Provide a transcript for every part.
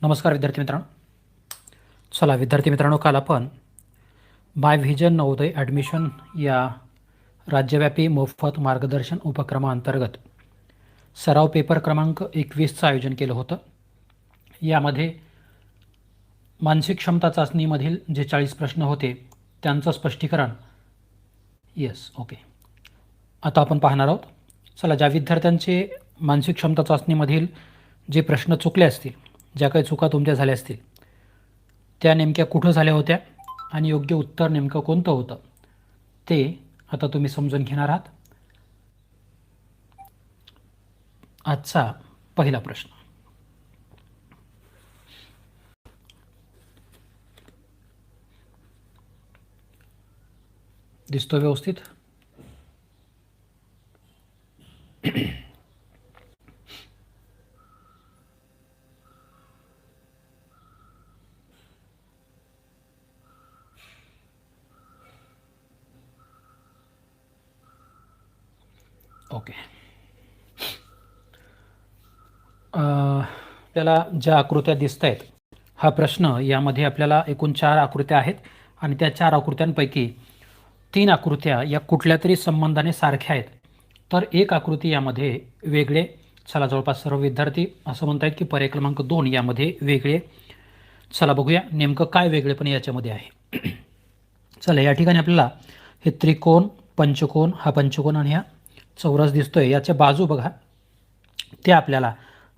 नमस्कार विद्यार्थी मित्रांनो. चला विद्यार्थी मित्रांनो, काल आपण माय व्हिजन नवोदय ॲडमिशन या राज्यव्यापी मोफत मार्गदर्शन उपक्रमाअंतर्गत सराव पेपर क्रमांक 21चं आयोजन केलं होतं. यामध्ये मानसिक क्षमता चाचणीमधील जे 40 प्रश्न होते त्यांचं स्पष्टीकरण ओके आता आपण पाहणार आहोत. चला, ज्या विद्यार्थ्यांचे मानसिक क्षमता चाचणीमधील जे प्रश्न चुकले असतील, ज्या काही चुका तुमच्या झाल्या असतील, त्या नेमक्या कुठं झाल्या होत्या आणि योग्य उत्तर नेमकं कोणतं होतं ते आता तुम्ही समजून घेणार आहात. आजचा पहिला प्रश्न दिसतो व्यवस्थित? ओके. आपल्याला ज्या आकृत्या दिसत आहेत, हा प्रश्न यामध्ये आपल्याला एकूण 4 आकृत्या आहेत आणि त्या 4 आकृत्यांपैकी 3 आकृत्या या कुठल्या तरी संबंधाने सारख्या आहेत, तर एक आकृती यामध्ये वेगळे. चला, जवळपास सर्व विद्यार्थी असं म्हणतायत की पर्याय क्रमांक 2 यामध्ये वेगळे. चला बघूया नेमकं काय वेगळेपण याच्यामध्ये आहे. चला, या ठिकाणी आपल्याला हे त्रिकोण, पंचकोन, हा पंचकोन आणि हा चौरस दिसतोय. याच्या बाजू बघा, त्या आपल्याला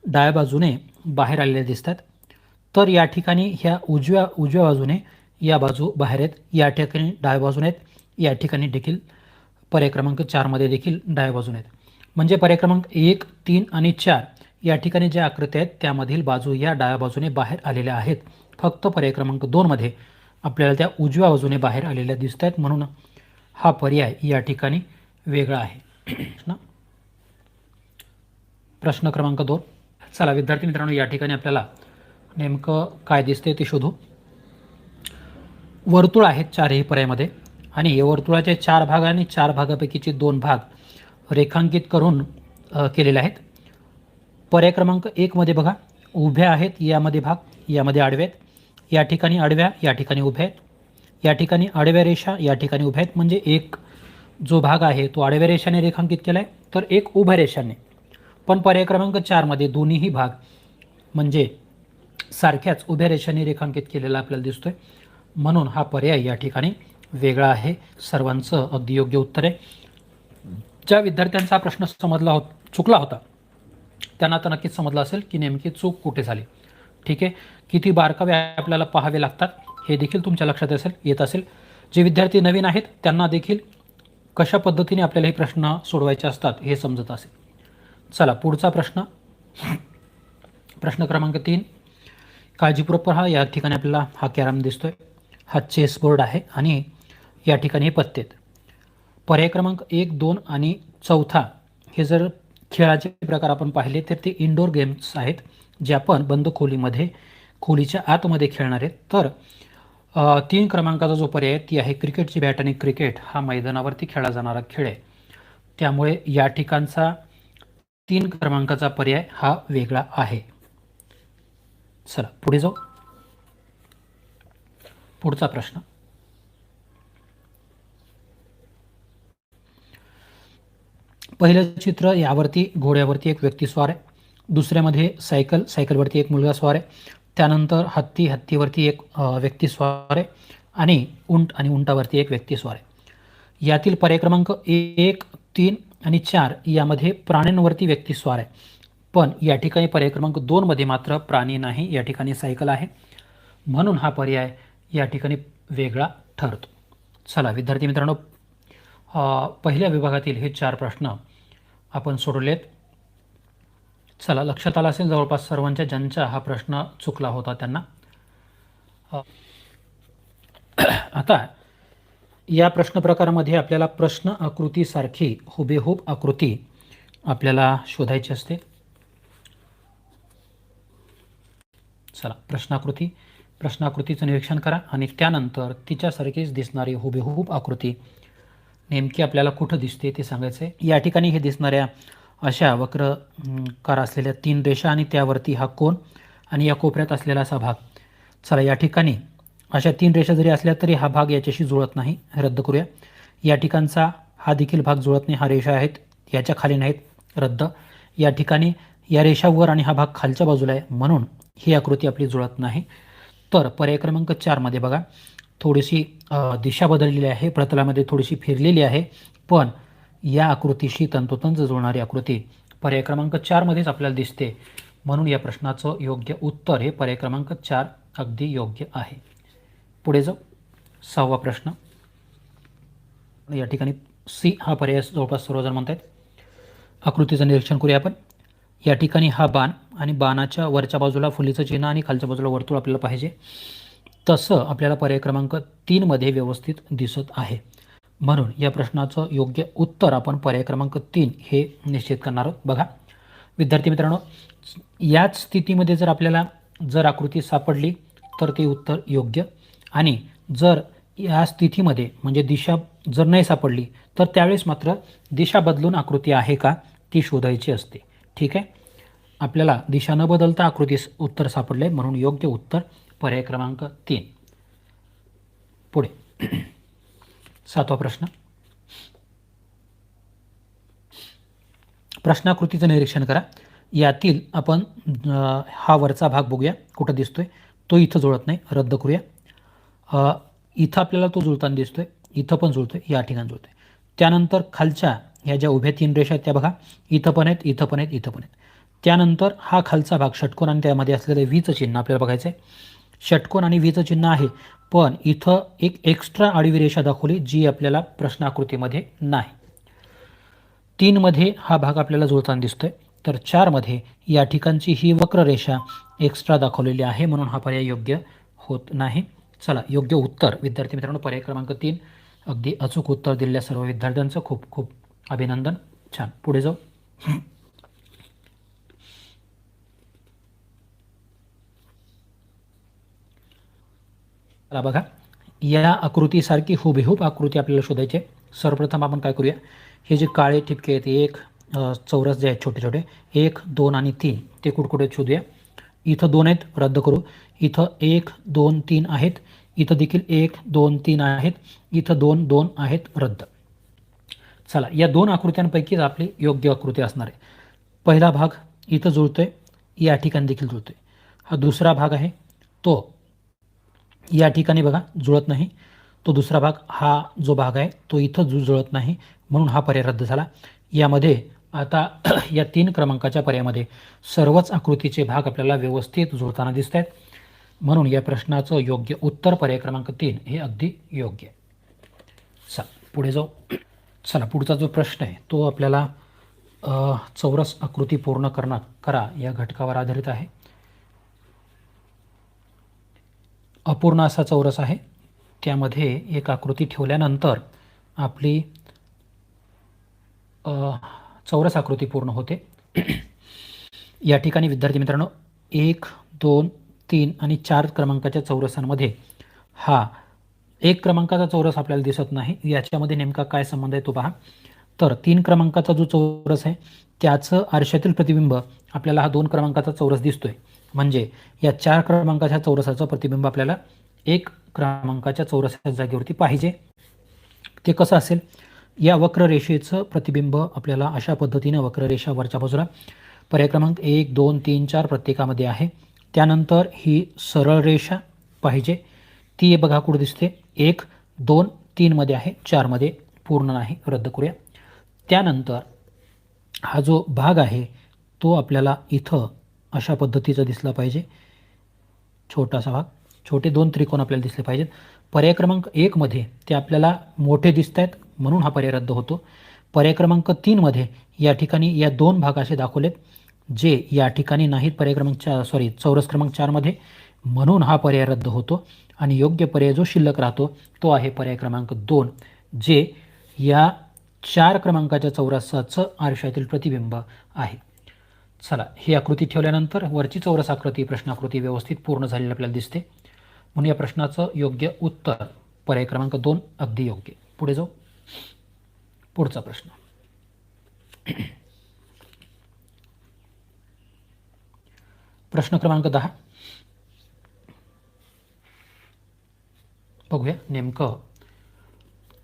डाव्या बाजूने बाहेर आलेल्या दिसतात. तर या ठिकाणी ह्या उजव्या बाजूने या बाजू बाहेर आहेत, या ठिकाणी डाव्या बाजूने आहेत, या ठिकाणी देखील पर्याय क्रमांक 4मध्ये देखील डाव्या बाजूने आहेत. म्हणजे पर्याय क्रमांक 1, 3 आणि 4 या ठिकाणी ज्या आकृत्या आहेत त्यामधील बाजू या डाव्या बाजूने बाहेर आलेल्या आहेत. फक्त पर्याय क्रमांक 2मध्ये आपल्याला त्या उजव्या बाजूने बाहेर आलेल्या दिसत आहेत, म्हणून हा पर्याय या ठिकाणी वेगळा आहे. प्रश्न क्रमांक 2. चला विद्यार्थी मित्रांनो, या ठिकाणी आपल्याला नेमकं काय दिसते ते शोधू. वर्तुळ आहेत 4ही पर्यायामध्ये आणि या वर्तुळाचे 4 भाग आणि 4 भागापैकीचे 2 भाग रेखांकित करून केलेले आहेत. पर्याय क्रमांक 1मध्ये बघा, उभ्या आहेत यामध्ये भाग, यामध्ये आडव्या आहेत, या ठिकाणी आडव्या, या ठिकाणी उभ्या आहेत, या ठिकाणी आडव्या रेषा, या ठिकाणी उभ्या आहेत. म्हणजे एक जो भाग आहे तो आडव्या रेषाने रेखांकित केला आहे, तर एक उभ्या रेषाने. पण पर्याय क्रमांक 4मध्ये दोन्हीही भाग म्हणजे सारख्याच उभ्या रेषाने रेखांकित केलेला आपल्याला दिसतोय, म्हणून हा पर्याय या ठिकाणी वेगळा आहे. सर्वांचं अगदी योग्य उत्तर आहे. ज्या विद्यार्थ्यांचा प्रश्न चुकला होता त्यांना तर नक्कीच समजलं असेल की नेमकी चूक कुठे झाली. ठीक आहे, किती बारकावे आपल्याला पाहावे लागतात हे देखील तुमच्या लक्षात येत असेल. जे विद्यार्थी नवीन आहेत त्यांना देखील कशा पद्धतीने आपल्याला हे प्रश्न सोडवायचे असतात हे समजत असेल. चला पुढचा प्रश्न, प्रश्न क्रमांक 3. काळजीपूर्वक पहा. या ठिकाणी आपल्याला हा कॅरम दिसतोय, हा चेस बोर्ड आहे आणि या ठिकाणी हे पत्ते आहेत. पर्याय क्रमांक 1, 2 आणि 4 हे जर खेळाचे प्रकार आपण पाहिले तर ते इंडोर गेम्स आहेत, जे आपण बंद खोलीच्या आतमध्ये खेळणार आहेत. तर 3 क्रमांकाचा जो पर्याय ती आहे क्रिकेटची बॅट आणि क्रिकेट हा मैदानावरती खेळला जाणारा खेळ आहे. त्यामुळे या ठिकाणचा 3 क्रमांकाचा पर्याय हा वेगळा आहे. चला पुढे जाऊ. पुढचा प्रश्न, पहिलं चित्र यावरती घोड्यावरती एक व्यक्ती स्वार आहे, दुसऱ्यामध्ये सायकलवरती एक मुलगा स्वार आहे, त्यानंतर हत्तीवरती एक व्यक्ती स्वार आहे आणि उंटावरती एक व्यक्ती स्वार आहे. यातील पर्याय क्रमांक 1, 3 आणि 4 यामध्ये प्राण्यांवरती व्यक्ती स्वार आहे, पण या ठिकाणी पर्याय क्रमांक 2मध्ये मात्र प्राणी नाही, या ठिकाणी सायकल आहे, म्हणून हा पर्याय या ठिकाणी वेगळा ठरतो. चला विद्यार्थी मित्रांनो, पहिल्या विभागातील हे 4 प्रश्न आपण सोडवलेत. चला, लक्षात आलं असेल जवळपास सर्वांच्या ज्यांचा हा प्रश्न चुकला होता त्यांना. आता या प्रश्न प्रकारामध्ये आपल्याला प्रश्न आकृतीसारखी हुबेहूब आकृती आपल्याला शोधायची असते. चला, प्रश्नाकृतीचं निरीक्षण करा आणि त्यानंतर तिच्यासारखीच दिसणारी हुबेहूब आकृती नेमकी आपल्याला कुठं दिसते ते सांगायचं आहे. या ठिकाणी हे दिसणाऱ्या अशा वक्रकार असलेल्या 3 रेषा आणि त्यावरती हा कोन आणि या कोपऱ्यात असलेला असा भाग. चला या ठिकाणी अशा 3 रेषा जरी असल्या तरी हा भाग याच्याशी जुळत नाही, रद्द करूया. या ठिकाणचा हा देखील भाग जुळत नाही, हा रेषा आहेत याच्या खाली नाहीत, रद्द. या ठिकाणी या रेषावर आणि हा भाग खालच्या बाजूला आहे म्हणून ही आकृती आपली जुळत नाही. तर पर्याय क्रमांक 4 मध्ये बघा थोडीशी दिशा बदललेली आहे, प्रतलामध्ये थोडीशी फिरलेली आहे, पण या आकृतीशी तंतोतंत जुळणारी आकृती पर्याय क्रमांक 4 मध्येच आपल्याला दिसते. म्हणून या प्रश्नाचं योग्य उत्तर हे पर्याय क्रमांक 4 अगदी योग्य आहे. पुढे जाऊ. 6वा प्रश्न. या ठिकाणी सी हा पर्याय जवळपास सर्वजण म्हणतात. आकृतीचं निरीक्षण करूया आपण. या ठिकाणी हा बाण आणि बाणाच्या वरच्या बाजूला फुलीचं चिन्ह आणि खालच्या बाजूला वर्तुळ आपल्याला पाहिजे. तसं आपल्याला पर्याय क्रमांक 3 मध्ये व्यवस्थित दिसत आहे. म्हणून या प्रश्नाचं योग्य उत्तर आपण पर्याय क्रमांक 3 हे निश्चित करणार आहोत. बघा विद्यार्थी मित्रांनो, याच स्थितीमध्ये जर आकृती सापडली तर ते उत्तर योग्य, आणि जर या स्थितीमध्ये म्हणजे दिशा जर नाही सापडली तर त्यावेळेस मात्र दिशा बदलून आकृती आहे का ती शोधायची असते. ठीक आहे, आपल्याला दिशा न बदलता आकृतीस उत्तर सापडले म्हणून योग्य उत्तर पर्याय क्रमांक 3. पुढे 7वा प्रश्न. प्रश्नाकृतीचं निरीक्षण करा. यातील आपण हा वरचा भाग बघूया कुठं दिसतोय, तो इथं जुळत नाही, रद्द करूया. इथं आपल्याला तो जुळताना दिसतोय, इथं पण जुळतोय, या ठिकाणी जुळतोय. त्यानंतर खालच्या ह्या ज्या उभ्या 3 रेषा आहेत त्या बघा, इथं पण आहेत, इथं पण आहेत, इथं पण आहेत. त्यानंतर हा खालचा भाग षटकोन आणि त्यामध्ये असलेलं व्हीचं चिन्ह आपल्याला बघायचं आहे. षटकोन आणि व्हीचं चिन्ह आहे, पण इथं एक एक्स्ट्रा आडवी रेषा दाखवली जी आपल्याला प्रश्न आकृतीमध्ये नाही. 3 मध्ये हा भाग आपल्याला जुळताना दिसतोय, तर 4 मध्ये या ठिकाणची ही वक्र रेषा एक्स्ट्रा दाखवलेली आहे म्हणून हा पर्याय योग्य होत नाही. चला योग्य उत्तर विद्यार्थी मित्रांनो पर्याय क्रमांक 3. अगदी अचूक उत्तर दिलेल्या सर्व विद्यार्थ्यांचं खूप खूप अभिनंदन. छान, पुढे जाऊ. बघा या आकृतीसारखी हुबेहूब आकृती आपल्याला शोधायची आहे. सर्वप्रथम आपण काय करूया, हे जे काळे ठिपके आहेत एक चौरस जे आहेत छोटे छोटे 1, 2 आणि 3 ते कुठकुठे शोधूया. इथं 2 आहेत, रद्द करू. इथं 1, 2, 3 आहेत, इथं देखील 1, 2, 3 आहेत, इथं 2, 2 आहेत, रद्द. चला या 2 आकृत्यांपैकीच आपली योग्य आकृती असणार आहे. पहिला भाग इथं जुळतोय, या ठिकाणी देखील जुळतोय. हा दुसरा भाग आहे तो या ठिकाणी बघा जुळत नाही. तो दुसरा भाग हा जो भाग आहे तो इथं जुळत नाही म्हणून हा पर्याय रद्द झाला. यामध्ये आता या 3 क्रमांकाच्या पर्यायामध्ये सर्वच आकृतीचे भाग आपल्याला व्यवस्थित जुळताना दिसत आहेत म्हणून या प्रश्नाचं योग्य उत्तर पर्याय क्रमांक 3 हे अगदी योग्य आहे. चला पुढे जाऊ. चला पुढचा जो प्रश्न आहे तो आपल्याला चौरस आकृती पूर्ण करा या घटकावर आधारित आहे. अपूर्ण असा चौरस आहे, त्यामध्ये एक आकृती ठेवल्यानंतर आपली चौरस आकृती पूर्ण होते. या ठिकाणी विद्यार्थी मित्रांनो 1, 2, 3 आणि 4 क्रमांकाच्या चौरसांमध्ये हा 1 क्रमांकाचा चौरस आपल्याला दिसत नाही. याच्यामध्ये नेमका काय संबंध आहे तो पहा. तर 3 क्रमांकाचा जो चौरस आहे त्याचं आरशातील प्रतिबिंब आपल्याला हा 2 क्रमांकाचा चौरस दिसतोय, म्हणजे या 4 क्रमांकाच्या चौरसाचं प्रतिबिंब आपल्याला 1 क्रमांकाच्या चौरसाच्या जागेवरती पाहिजे. ते कसं असेल, या वक्ररेषेचं प्रतिबिंब आपल्याला अशा पद्धतीने वक्ररेषा वरच्या बाजूला पर्याय क्रमांक 1, 2, 3, 4 प्रत्येकामध्ये आहे. त्यानंतर ही सरळ रेषा पाहिजे, ती बघा कुठे दिसते 1, 2, 3 मध्ये आहे, 4 मध्ये पूर्ण नाही, रद्द करूया. त्यानंतर हा जो भाग आहे तो आपल्याला इथं अशा पद्धतीचा दिसला पाहिजे, छोटासा भाग, छोटे 2 त्रिकोण आपल्याला दिसले पाहिजेत. पर्याय क्रमांक 1 मध्ये ते आपल्याला मोठे दिसत आहेत म्हणून हा पर्याय रद्द होतो. पर्याय क्रमांक 3 मध्ये या ठिकाणी या 2 भाग असे दाखवलेत जे या ठिकाणी नाहीत पर्याय क्रमांक चौरस क्रमांक 4 मध्ये, म्हणून हा पर्याय रद्द होतो आणि योग्य पर्याय जो शिल्लक राहतो तो आहे पर्याय क्रमांक 2, जे या 4 क्रमांकाच्या चौरसाचं आरशातील प्रतिबिंब आहे. चला ही आकृती ठेवल्यानंतर वरची चौरस आकृती प्रश्नाकृती व्यवस्थित पूर्ण झालेली आपल्याला दिसते म्हणून या प्रश्नाचं योग्य उत्तर पर्याय क्रमांक 2 अगदी योग्य. पुढे जाऊ. पुढचा प्रश्न. प्रश्न क्रमांक 10 बघूया नेमकं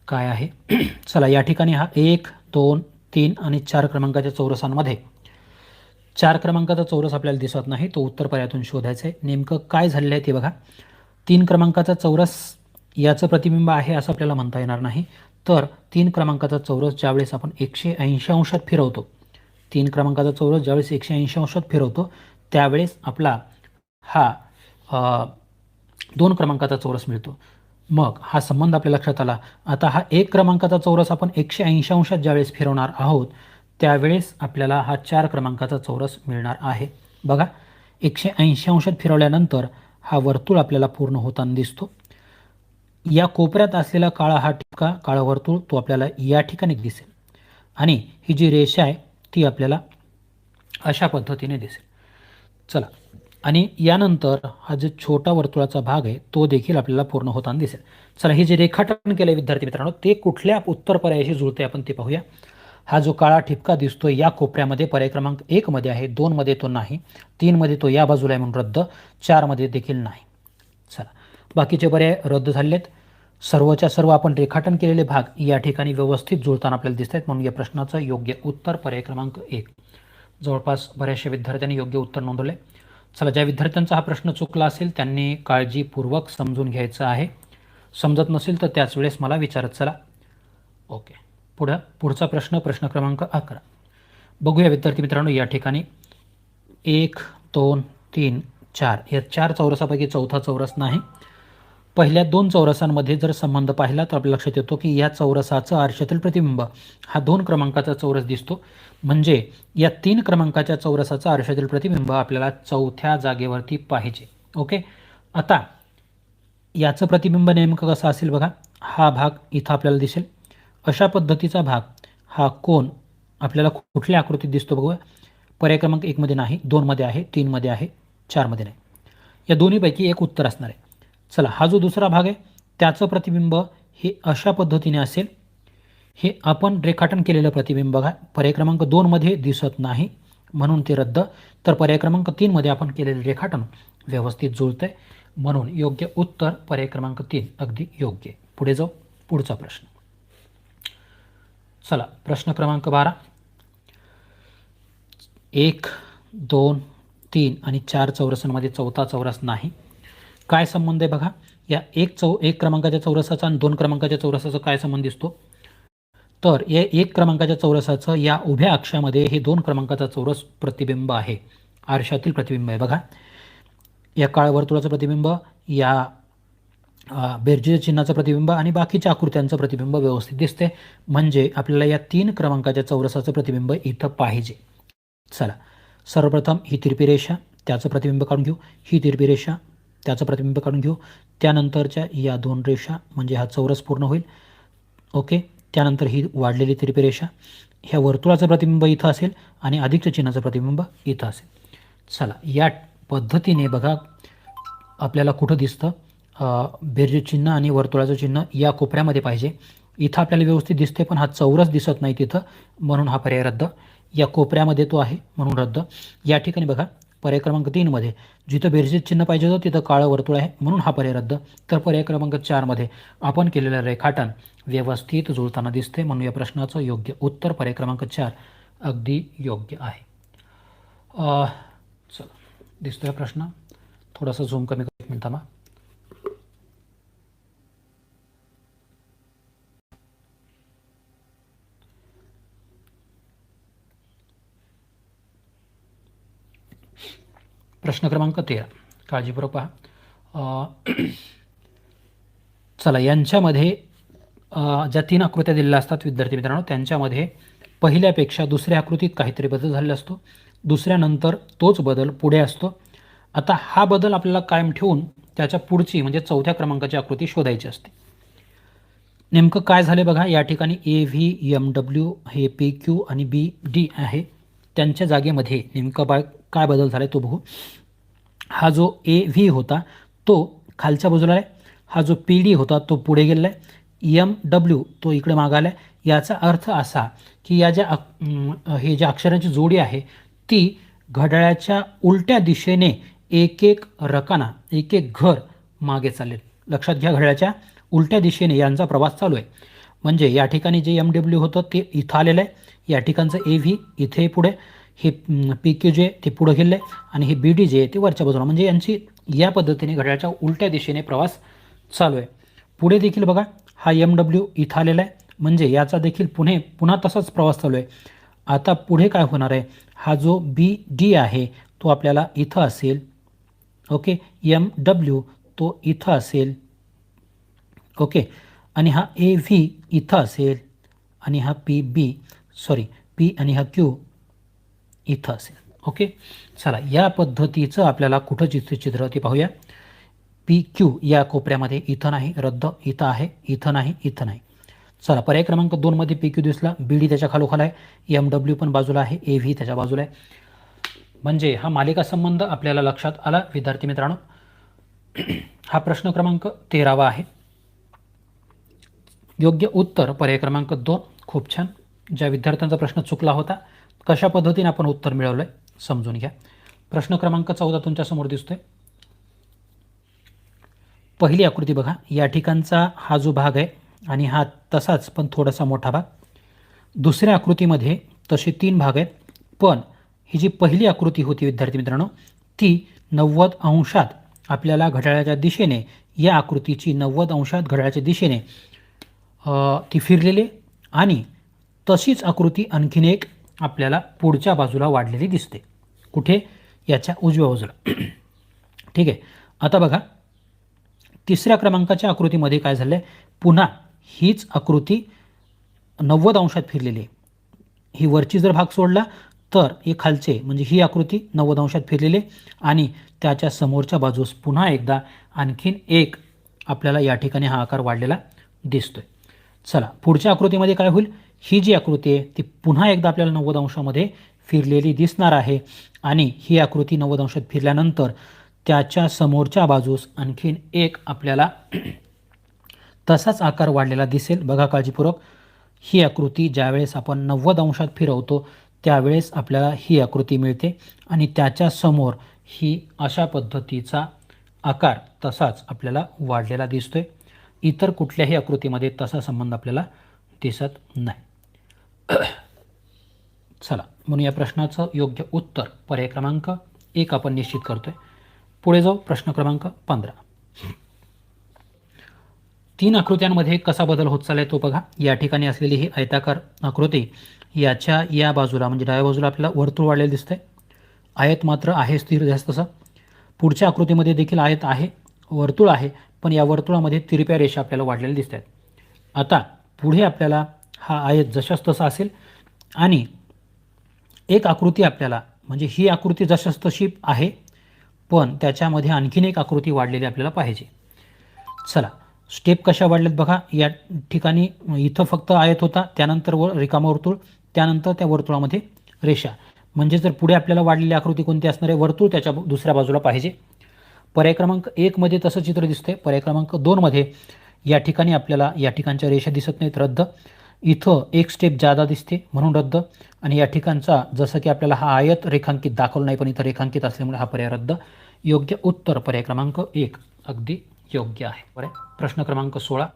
काय आहे. चला या ठिकाणी हा 1, 2, 3 आणि 4 क्रमांकाच्या चौरसांमध्ये 4 क्रमांकाचा चौरस आपल्याला दिसत नाही, तो उत्तर पर्यायातून शोधायचा आहे. नेमकं काय झालेलं आहे ते बघा. 3 क्रमांकाचा चौरस याचं प्रतिबिंब आहे असं आपल्याला म्हणता येणार नाही. तर 3 क्रमांकाचा चौरस ज्यावेळेस आपण 180 अंशात फिरवतो, 3 क्रमांकाचा चौरस ज्यावेळेस 180 अंशात फिरवतो त्यावेळेस आपला हा 2 क्रमांकाचा चौरस मिळतो. मग हा संबंध आपल्या लक्षात आला. आता हा 1 क्रमांकाचा चौरस आपण 180 अंशात ज्यावेळेस फिरवणार आहोत त्यावेळेस आपल्याला हा 4 क्रमांकाचा चौरस मिळणार आहे. बघा 180 अंशात फिरवल्यानंतर हा वर्तुळ आपल्याला पूर्ण होताना दिसतो. या कोपऱ्यात असलेला काळा हा ठिपका, काळा वर्तुळ, तो आपल्याला या ठिकाणी दिसेल आणि ही जी रेषा आहे ती आपल्याला अशा पद्धतीने दिसेल. चला आणि यानंतर हा जो छोटा वर्तुळाचा भाग आहे तो देखील आपल्याला पूर्ण होताना दिसेल. चला हे जे रेखाटन केलं विद्यार्थी मित्रांनो ते कुठल्या उत्तर पर्यायाशी जुळते आपण ते पाहूया. हा जो काळा ठिपका दिसतोय या कोपऱ्यामध्ये पर्याय क्रमांक 1 मध्ये आहे, 2 मध्ये तो नाही, 3 मध्ये तो या बाजूला आहे म्हणून रद्द, 4 मध्ये देखील नाही. चला बाकीचे पर्याय रद्द झालेत. सर्वच्या सर्व आपण रेखाटन केलेले भाग या ठिकाणी व्यवस्थित जुळताना आपल्याला दिसत आहेत म्हणून या प्रश्नाचं योग्य उत्तर पर्याय क्रमांक 1. जवळपास बऱ्याचशा विद्यार्थ्यांनी योग्य उत्तर नोंदवले. चला ज्या विद्यार्थ्यांचा हा प्रश्न चुकला असेल त्यांनी काळजीपूर्वक समजून घ्यायचं आहे. समजत नसेल तर त्याच वेळेस मला विचारत चला. ओके पुढचा प्रश्न क्रमांक 11 बघूया विद्यार्थी मित्रांनो. या ठिकाणी 1, 2, 3, 4 या 4 चौरसापैकी चौथा चौरस नाही. पहिल्या 2 चौरसांमध्ये जर संबंध पाहिला तर आपल्या लक्षात येतो की या चौरसाचं आरशातील प्रतिबिंब हा 2 क्रमांकाचा चौरस दिसतो. म्हणजे या 3 क्रमांकाच्या चौरसाचा आरशातील प्रतिबिंब आपल्याला चौथ्या जागेवरती पाहिजे. ओके आता याचं प्रतिबिंब नेमकं कसं असेल बघा. हा भाग इथं आपल्याला दिसेल. अशा पद्धतीचा भाग हा कोण आपल्याला कुठल्या आकृतीत दिसतो बघूया. पर्याय क्रमांक 1 मध्ये नाही, 2 मध्ये आहे, 3 मध्ये आहे, 4 मध्ये नाही. या दोन्हीपैकी एक उत्तर असणार आहे. चला हा जो दुसरा भाग आहे त्याचं प्रतिबिंब हे अशा पद्धतीने असेल. हे आपण रेखाटन केलेलं प्रतिबिंब बघा पर्याय क्रमांक 2 मध्ये दिसत नाही म्हणून ते रद्द. तर पर्याय क्रमांक 3 मध्ये आपण केलेलं रेखाटन व्यवस्थित जुळतंय म्हणून योग्य उत्तर पर्याय क्रमांक 3 अगदी योग्य. पुढे जाऊ पुढचा प्रश्न. चला प्रश्न क्रमांक 12. 1, 2, 3 आणि 4 चौरसांमध्ये चौथा चौरस नाही. काय संबंध आहे बघा. या 1 क्रमांकाच्या चौरसाचा आणि 2 क्रमांकाच्या चौरसाचा काय संबंध दिसतो. तर या 1 क्रमांकाच्या चौरसाचं या उभ्या अक्षामध्ये हे 2 क्रमांकाचा चौरस प्रतिबिंब आहे, आरशातील प्रतिबिंब आहे. बघा या काळ्या वर्तुळाचं प्रतिबिंब, या बेरजेच्या चिन्हाचं प्रतिबिंब आणि बाकीच्या आकृत्यांचं प्रतिबिंब व्यवस्थित दिसते. म्हणजे आपल्याला या 3 क्रमांकाच्या चौरसाचं प्रतिबिंब इथं पाहिजे. चला सर्वप्रथम ही तिरपी रेषा त्याचं प्रतिबिंब काढून घेऊ, ही तिरपी रेषा त्याचं प्रतिबिंब काढून घेऊ, त्यानंतरच्या या 2 रेषा म्हणजे हा चौरस पूर्ण होईल. ओके त्यानंतर ही वाढलेली तिरपी रेषा, ह्या वर्तुळाचं प्रतिबिंब इथं असेल आणि अधिकच्या चिन्हाचं प्रतिबिंब इथं असेल. चला या पद्धतीने बघा आपल्याला कुठं दिसतं बेरजे चिन्ह आणि वर्तुळाचं चिन्ह या कोपऱ्यामध्ये पाहिजे. इथं आपल्याला व्यवस्थित दिसते पण हा चौरस दिसत नाही तिथं म्हणून हा पर्याय रद्द. या कोपऱ्यामध्ये तो आहे म्हणून रद्द. या ठिकाणी बघा पर्याय क्रमांक 3 मध्ये जिथं बेरजेत चिन्ह पाहिजे होतं तिथं काळं वर्तुळ आहे म्हणून हा पर्याय रद्द. तर पर्याय क्रमांक 4 मध्ये आपण केलेलं रेखाटन व्यवस्थित जुळताना दिसते म्हणून या प्रश्नाचं योग्य उत्तर पर्याय क्रमांक 4 अगदी योग्य आहे. चला दिसतोय प्रश्न, थोडासा झूम कमी कर 1 मिनिट थांबा. प्रश्न क्रमांक 13 काळजीपूर्वक पहा. चला यांच्यामध्ये ज्या 3 आकृत्या दिलेल्या असतात विद्यार्थी मित्रांनो त्यांच्यामध्ये पहिल्यापेक्षा दुसऱ्या आकृतीत काहीतरी बदल झालेला असतो, दुसऱ्यानंतर तोच बदल पुढे असतो. आता हा बदल आपल्याला कायम ठेवून त्याच्या पुढची म्हणजे चौथ्या क्रमांकाची आकृती शोधायची असते. नेमकं काय झालं बघा. या ठिकाणी AVMW हे PQ आणि BD आहे, त्यांच्या जागेमध्ये नेमकं काय बदल झाला तो बघू. हा जो AV होता तो खालच्या बाजूला आहे, हा जो PD होता तो पुढे गेलेला आहे, MW तो इकडे मागाला आहे. याचा अर्थ असा की या ज्या हे ज्या अक्षरांची जोडी आहे ती घड्याळाच्या उलट्या दिशेने एक एक रकाना एक एक घर मागे चाललेल. लक्षात घ्या, घड्याळाच्या उलट्या दिशेने यांचा प्रवास चालू आहे. म्हणजे या ठिकाणी जे MW होतं ते इथं आलेलं आहे, या ठिकाणचं AV इथे पुढे, हे PQ जे ते पुढं गेलेलं आहे आणि हे BD जे आहे ते वरच्या बाजूला. म्हणजे यांची या पद्धतीने घड्याळाच्या उलट्या दिशेने प्रवास चालू आहे. पुढे देखील बघा, हा MW इथं आलेला आहे, म्हणजे याचा देखील पुन्हा तसाच प्रवास चालू आहे. आता पुढे काय होणार आहे, हा जो BD आहे तो आपल्याला इथं असेल. ओके, MW तो इथं असेल. ओके, आणि हा AV इथं असेल आणि हा P आणि हा Q इथं असेल. ओके, चला या पद्धतीचं आपल्याला कुठं चित्र ते पाहूया. PQ या कोपऱ्यामध्ये इथं नाही, रद्द, इथं आहे, इथं नाही, इथं नाही. चला, पर्याय क्रमांक 2 मध्ये PQ दिसला, BD त्याच्या खालोखाल आहे, MW पण बाजूला आहे, AV त्याच्या बाजूला आहे. म्हणजे हा मालिका संबंध आपल्याला लक्षात आला विद्यार्थी मित्रांनो. हा प्रश्न क्रमांक 13वा आहे. योग्य उत्तर पर्याय क्रमांक 2. खूप छान. ज्या विद्यार्थ्यांचा प्रश्न चुकला होता कशा पद्धतीने आपण उत्तर मिळवलं आहे समजून घ्या. प्रश्न क्रमांक 14 तुमच्यासमोर दिसतोय. पहिली आकृती बघा, या ठिकाणचा हा जो भाग आहे आणि हा तसाच पण थोडासा मोठा भाग. दुसऱ्या आकृतीमध्ये तसे 3 भाग आहेत, पण ही जी पहिली आकृती होती विद्यार्थी मित्रांनो ती 90 अंशात आपल्याला घड्याळाच्या दिशेने, या आकृतीची 90 अंशात घड्याळाच्या दिशेने ती फिरलेली आणि तशीच आकृती आणखीन एक आपल्याला पुढच्या बाजूला वाढलेली दिसते. कुठे, याच्या उजव्या बाजूला. ठीक आहे. आता बघा, तिसऱ्या क्रमांकाच्या आकृतीमध्ये काय झालं आहे, पुन्हा हीच आकृती 90 अंशात फिरलेली आहे. ही वरची जर भाग सोडला तर हे खालचे, म्हणजे ही आकृती 90 अंशात फिरलेली आणि त्याच्या समोरच्या बाजूस पुन्हा एकदा आणखीन एक आपल्याला या ठिकाणी हा आकार वाढलेला दिसतोय. चला, पुढच्या आकृतीमध्ये काय होईल, ही जी आकृती आहे ती पुन्हा एकदा आपल्याला 90 अंशामध्ये फिरलेली दिसणार आहे आणि ही आकृती 90 अंशात फिरल्यानंतर त्याच्या समोरच्या बाजूस आणखीन एक आपल्याला तसाच आकार वाढलेला दिसेल. बघा काळजीपूर्वक, ही आकृती ज्यावेळेस आपण 90 अंशात फिरवतो त्यावेळेस आपल्याला ही आकृती मिळते आणि त्याच्या समोर ही अशा पद्धतीचा आकार तसाच आपल्याला वाढलेला दिसतोय. इतर कुठल्याही आकृतीमध्ये तसा संबंध आपल्याला दिसत नाही. चला, म्हणून या प्रश्नाचं योग्य उत्तर पर्याय क्रमांक 1 आपण निश्चित करतोय. पुढे जाऊ. प्रश्न क्रमांक 15. 3 आकृत्यांमध्ये कसा बदल होत चाललाय तो बघा. या ठिकाणी असलेली ही आयताकार आकृती, याच्या या बाजूला म्हणजे डाव्या बाजूला आपल्याला वर्तुळ वाढलेलं दिसतंय. आयत मात्र आहे स्थिर जास्त तसं. पुढच्या आकृतीमध्ये देखील आयत आहे, वर्तुळ आहे, पण या वर्तुळामध्ये तिरप्या रेषा आपल्याला वाढलेल्या दिसत आहेत. आता पुढे आपल्याला हा आयत जशाच तसा असेल आणि एक आकृती आपल्याला, म्हणजे ही आकृती जशाच तशी आहे पण त्याच्यामध्ये आणखीन एक आकृती वाढलेली आपल्याला पाहिजे. चला, स्टेप कशा वाढल्यात बघा. या ठिकाणी इथं फक्त आयत होता, त्यानंतर रिकामा वर्तुळ, त्यानंतर त्या वर्तुळामध्ये रेषा. म्हणजे जर पुढे आपल्याला वाढलेली आकृती कोणती असणार आहे, वर्तुळ त्याच्या दुसऱ्या बाजूला पाहिजे. पर्याय क्रमांक 1 मध्ये तसं चित्र दिसतंय. पर्याय क्रमांक 2 मध्ये या ठिकाणी आपल्याला या ठिकाणच्या रेषा दिसत नाहीत, रद्द. इथं एक स्टेप जादा दिसते म्हणून रद्द. आणि या ठिकाणचा जसं की आपल्याला हा आयत रेखांकित दाखवलं नाही पण इथं रेखांकित असल्यामुळे हा पर्याय रद्द. योग्य उत्तर पर्याय क्रमांक 1 अगदी योग्य आहे. बरं, प्रश्न क्रमांक 16.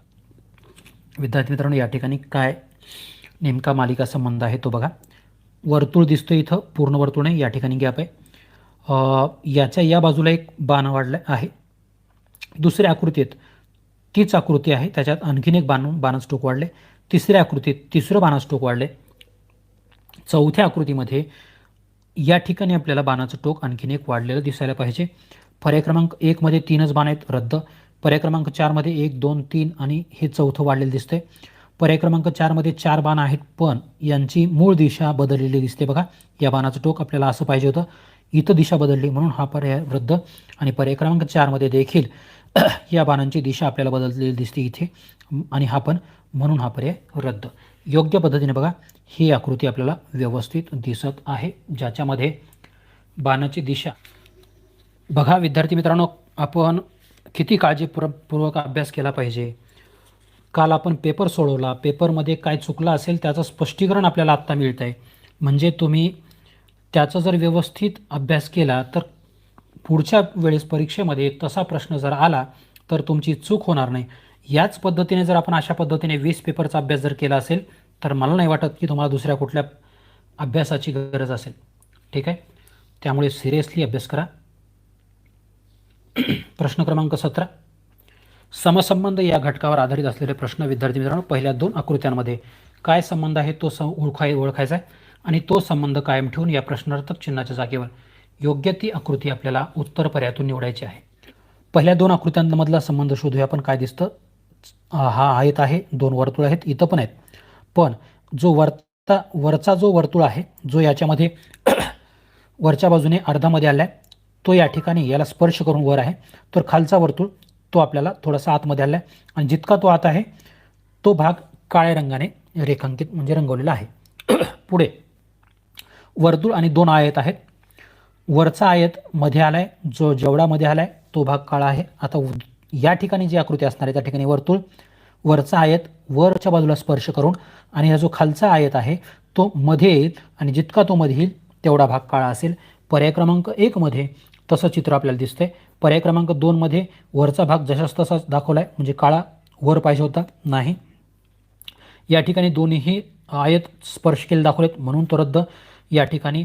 विद्यार्थी मित्रांनो, या ठिकाणी काय नेमका मालिका संबंध आहे तो बघा. वर्तुळ दिसतं इथं, पूर्ण वर्तुळ नाही, या ठिकाणी गॅप आहे. याच्या या बाजूला एक बाण वाढलं आहे. दुसऱ्या आकृतीत तीच आकृती आहे, त्याच्यात आणखीन एक बाणाचं टोक वाढले. तिसऱ्या आकृतीत तिसरं बाणाचं टोक वाढले. चौथ्या आकृतीमध्ये या ठिकाणी आपल्याला बाणाचं टोक आणखीन एक वाढलेलं दिसायला पाहिजे. पर्याय क्रमांक 1 मध्ये 3च बाण आहेत, रद्द. पर्याय क्रमांक 4 मध्ये 1, 2, 3 आणि हे चौथं वाढलेलं दिसतंय. पर्याय क्रमांक 4 मध्ये 4 बाण आहेत पण यांची मूळ दिशा बदललेली दिसते बघा. या बाणाचं टोक आपल्याला असं पाहिजे होतं, इथं दिशा बदलली म्हणून हा पर्याय रद्द. आणि पर्याय क्रमांक 4 मध्ये देखील या बाणांची दिशा आपल्याला बदललेली दिसते इथे आणि हा पण, म्हणून हा पर्याय रद्द. योग्य पद्धतीने बघा, ही आकृती आपल्याला व्यवस्थित दिसत आहे ज्याच्यामध्ये बाणाची दिशा. बघा विद्यार्थी मित्रांनो, आपण किती काळजीपूर्वक अभ्यास केला पाहिजे. काल आपण पेपर सोडवला, पेपरमध्ये काय चुकलं असेल त्याचं स्पष्टीकरण आपल्याला आत्ता मिळतं आहे. म्हणजे तुम्ही त्याचा जर व्यवस्थित अभ्यास केला तर पुढच्या वेळेस परीक्षेमध्ये तसा प्रश्न जर आला तर तुमची चूक होणार नाही. याच पद्धतीने जर आपण अशा पद्धतीने 20 पेपरचा अभ्यास जर केला असेल तर मला नाही वाटत की तुम्हाला दुसऱ्या कुठल्या अभ्यासाची गरज असेल. ठीक आहे, त्यामुळे सिरियसली अभ्यास करा. प्रश्न क्रमांक 17, समसंबंध या घटकावर आधारित असलेले प्रश्न. विद्यार्थी मित्रांनो, पहिल्या 2 आकृत्यांमध्ये काय संबंध आहे तो ओळखायचा आहे आणि तो संबंध कायम ठेवून या प्रश्नार्थक चिन्हाच्या जागेवर योग्य ती आकृती आपल्याला उत्तर पर्यायातून निवडायची आहे. पहिल्या 2 आकृत्यांमधला संबंध शोधूया आपण. काय दिसतं? हा आयत आहे, 2 वर्तुळ आहेत, इथं पण आहेत. पण जो वरचा जो वर्तुळ आहे, जो याच्यामध्ये वरच्या बाजूने अर्धामध्ये आला आहे, तो या ठिकाणी याला स्पर्श करून वर आहे. तर खालचा वर्तुळ तो आपल्याला थोडासा आतमध्ये आला आहे आणि जितका तो आत आहे तो भाग काळ्या रंगाने रेखांकित म्हणजे रंगवलेला आहे. पुढे वर्तुळ आणि 2 आयत आहेत. वरचा आयत मध्ये आलाय, जो जेवढा मध्ये आलाय तो भाग काळा आहे. आता या ठिकाणी जी आकृती असणार आहे त्या ठिकाणी वर्तुळ, वरचा आयत वरच्या बाजूला स्पर्श करून आणि हा जो खालचा आयत आहे तो मध्ये येईल आणि जितका तो मध्ये येईल तेवढा भाग काळा असेल. पर्याय क्रमांक 1 मध्ये तसं चित्र आपल्याला दिसतंय. पर्याय क्रमांक 2 मध्ये वरचा भाग जशाच तसाच दाखवलाय, म्हणजे काळा वर पाहिजे होता, नाही. या ठिकाणी दोन्ही आयत स्पर्श केले दाखवलेत म्हणून तो रद्द. या ठिकाणी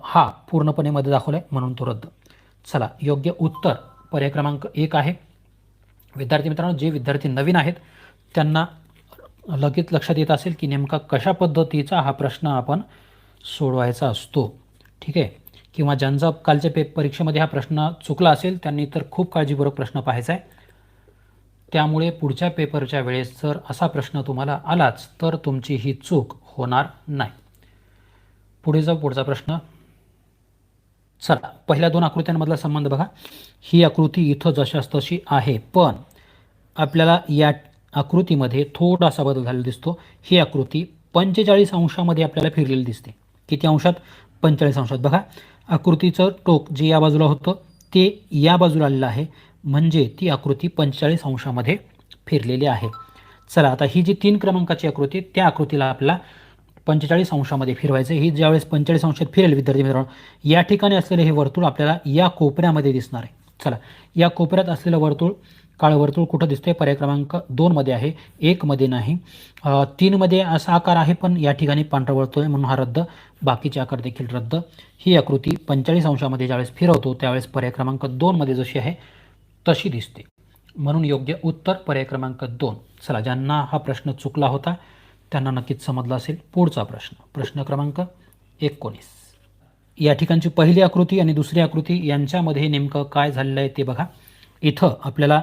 हा पूर्णपणे मध्ये दाखवलाय म्हणून तो रद्द. चला, योग्य उत्तर पर्याय क्रमांक 1 आहे. विद्यार्थी मित्रांनो, जे विद्यार्थी नवीन आहेत त्यांना लगेच लक्षात येत असेल की नेमका कशा पद्धतीचा हा प्रश्न आपण सोडवायचा असतो. ठीक आहे, किंवा ज्यांचा कालच्या परीक्षेमध्ये हा प्रश्न चुकला असेल त्यांनी तर खूप काळजीपूर्वक प्रश्न पाहायचा आहे. त्यामुळे पुढच्या पेपरच्या वेळेस जर असा प्रश्न तुम्हाला आलाच तर तुमची ही चूक होणार नाही. पुढे जाऊ, पुढचा प्रश्न. चला, पहिल्या 2 आकृत्यांमधला संबंध बघा. ही आकृती इथं जशास तशी आहे, पण आपल्याला या आकृतीमध्ये थोडासा बदल झालेला दिसतो. ही आकृती 45 अंशामध्ये आपल्याला फिरलेली दिसते. किती अंशात? 45 अंशात. बघा, आकृतीचं टोक जे या बाजूला होतं ते या बाजूला आलेलं आहे, म्हणजे ती आकृती 45 अंशामध्ये फिरलेली आहे. चला, आता ही जी 3 क्रमांकाची आकृती, त्या आकृतीला आपल्याला 45 अंशामध्ये फिरवायचं. ही ज्यावेळेस 45 अंशात फिरेल विद्यार्थी मित्रांनो, या ठिकाणी असलेले हे वर्तुळ आपल्याला या कोपऱ्यामध्ये दिसणार आहे. चला, या कोपऱ्यात असलेलं वर्तुळ, काळं वर्तुळ कुठं दिसतंय? पर्याय क्रमांक 2 मध्ये आहे, 1 मध्ये नाही. 3 मध्ये असा आकार आहे पण या ठिकाणी पांढरा वर्तुळ आहे म्हणून हा रद्द. बाकीचे आकार देखील रद्द. ही आकृती 45 अंशामध्ये ज्यावेळेस फिरवतो त्यावेळेस पर्याय क्रमांक 2 मध्ये जशी आहे तशी दिसते, म्हणून योग्य उत्तर पर्याय क्रमांक 2. चला, ज्यांना हा प्रश्न चुकला होता त्यांना नक्कीच समजला असेल. पुढचा प्रश्न, प्रश्न क्रमांक 19. या ठिकाणची पहिली आकृती आणि दुसरी आकृती यांच्यामध्ये नेमकं काय झालेलं आहे ते बघा. इथं आपल्याला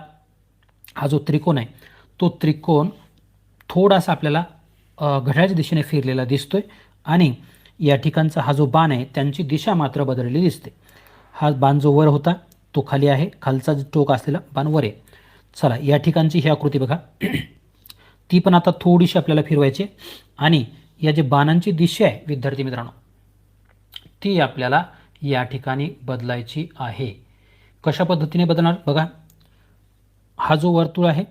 हा जो त्रिकोण आहे तो त्रिकोण थोडासा आपल्याला घड्याळाच्या दिशेने फिरलेला दिसतोय आणि या ठिकाणचा हा जो बाण आहे त्यांची दिशा मात्र बदललेली दिसते. हा बाण जो वर होता तो खाली आहे, खालचा जो टोक असलेला बाण वर आहे. चला, या ठिकाणची ही आकृती बघा. ती पण आता थोडीशी आपल्याला फिरवायची आणि या जे बाणांची दिशा आहे विद्यार्थी मित्रांनो ती आपल्याला या ठिकाणी बदलायची आहे. कशा पद्धतीने बदलणार बघा. हा जो वर्तुळ आहे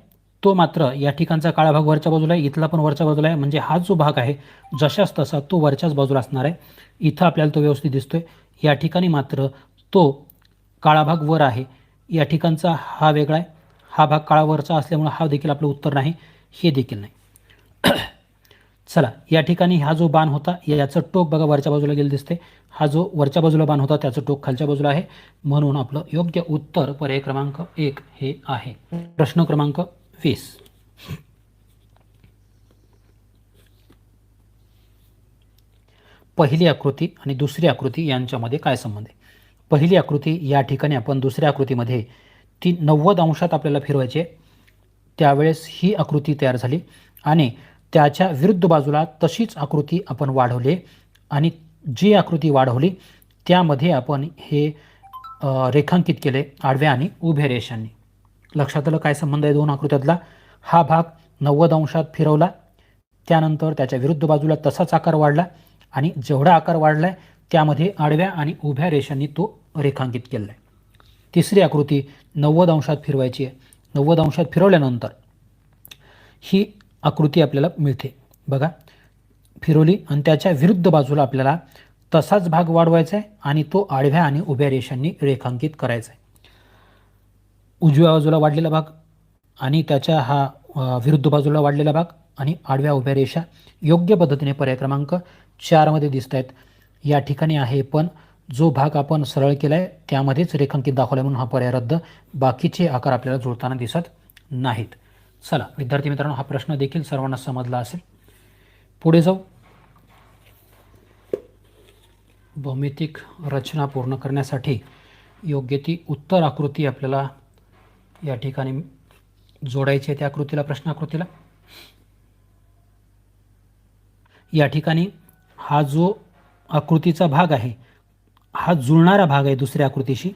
तो मात्र या ठिकाणचा काळा भाग वरच्या बाजूला आहे, इथला पण वरच्या बाजूला आहे, म्हणजे हा जो भाग आहे जशास तसा तो वरच्याच बाजूला असणार आहे. इथं आपल्याला तो व्यवस्थित दिसतोय. या ठिकाणी मात्र तो काळा भाग वर आहे, या ठिकाणचा हा वेगळा आहे. हा भाग काळा वरचा असल्यामुळे हा देखील आपलं उत्तर नाही, हे देखील नाही. चला, या ठिकाणी हा जो बाण होता याचं टोक बघा वरच्या बाजूला गेलं दिसते. हा जो वरच्या बाजूला बाण होता त्याचं टोक खालच्या बाजूला आहे, म्हणून आपलं योग्य उत्तर पर्याय क्रमांक 1 हे आहे. प्रश्न क्रमांक 20. पहिली आकृती आणि दुसरी आकृती यांच्यामध्ये काय संबंध आहे? पहिली आकृती या ठिकाणी आपण दुसऱ्या आकृतीमध्ये ती 90 अंशात आपल्याला फिरवायची आहे. त्यावेळेस ही आकृती तयार झाली आणि त्याच्या विरुद्ध बाजूला तशीच आकृती आपण वाढवली आणि जी आकृती वाढवली त्यामध्ये आपण हे रेखांकित केले आडव्या आणि उभ्या रेषांनी. लक्षात आलं काय संबंध आहे दोन आकृत्यातला? हा भाग 90 अंशात फिरवला, त्यानंतर त्याच्या विरुद्ध बाजूला तसाच आकार वाढला आणि जेवढा आकार वाढला आहे त्यामध्ये आडव्या आणि उभ्या रेषांनी तो रेखांकित केला आहे. तिसरी आकृती 90 अंशात फिरवायची आहे. 90 अंशात फिरवल्यानंतर ही आकृती आपल्याला मिळते बघा. फिरवली आणि त्याच्या विरुद्ध बाजूला आपल्याला तसाच भाग वाढवायचा आहे आणि तो आडव्या आणि उभ्या रेषांनी रेखांकित करायचा आहे. उजव्या बाजूला वाढलेला भाग आणि त्याच्या हा विरुद्ध बाजूला वाढलेला भाग आणि आडव्या उभ्या रेषा योग्य पद्धतीने पर्याय क्रमांक 4 मध्ये दिसत आहेत. या ठिकाणी आहे, पण जो भाग आपण सरळ केला आहे त्यामध्येच रेखांकित दाखवला म्हणून हा पर्याय रद्द. बाकीचे आकार आपल्याला जुळताना दिसत नाहीत. चला विद्यार्थी मित्रांनो, हा प्रश्न देखील सर्वांना समजला असेल. पुढे जाऊ. भौमितिक रचना पूर्ण करण्यासाठी योग्य ती उत्तर आकृती आपल्याला या ठिकाणी जोडायची आहे. त्या आकृतीला, प्रश्न आकृतीला या ठिकाणी हा जो आकृतीचा भाग आहे हा जुळणारा भाग आहे दुसऱ्या आकृतीशी,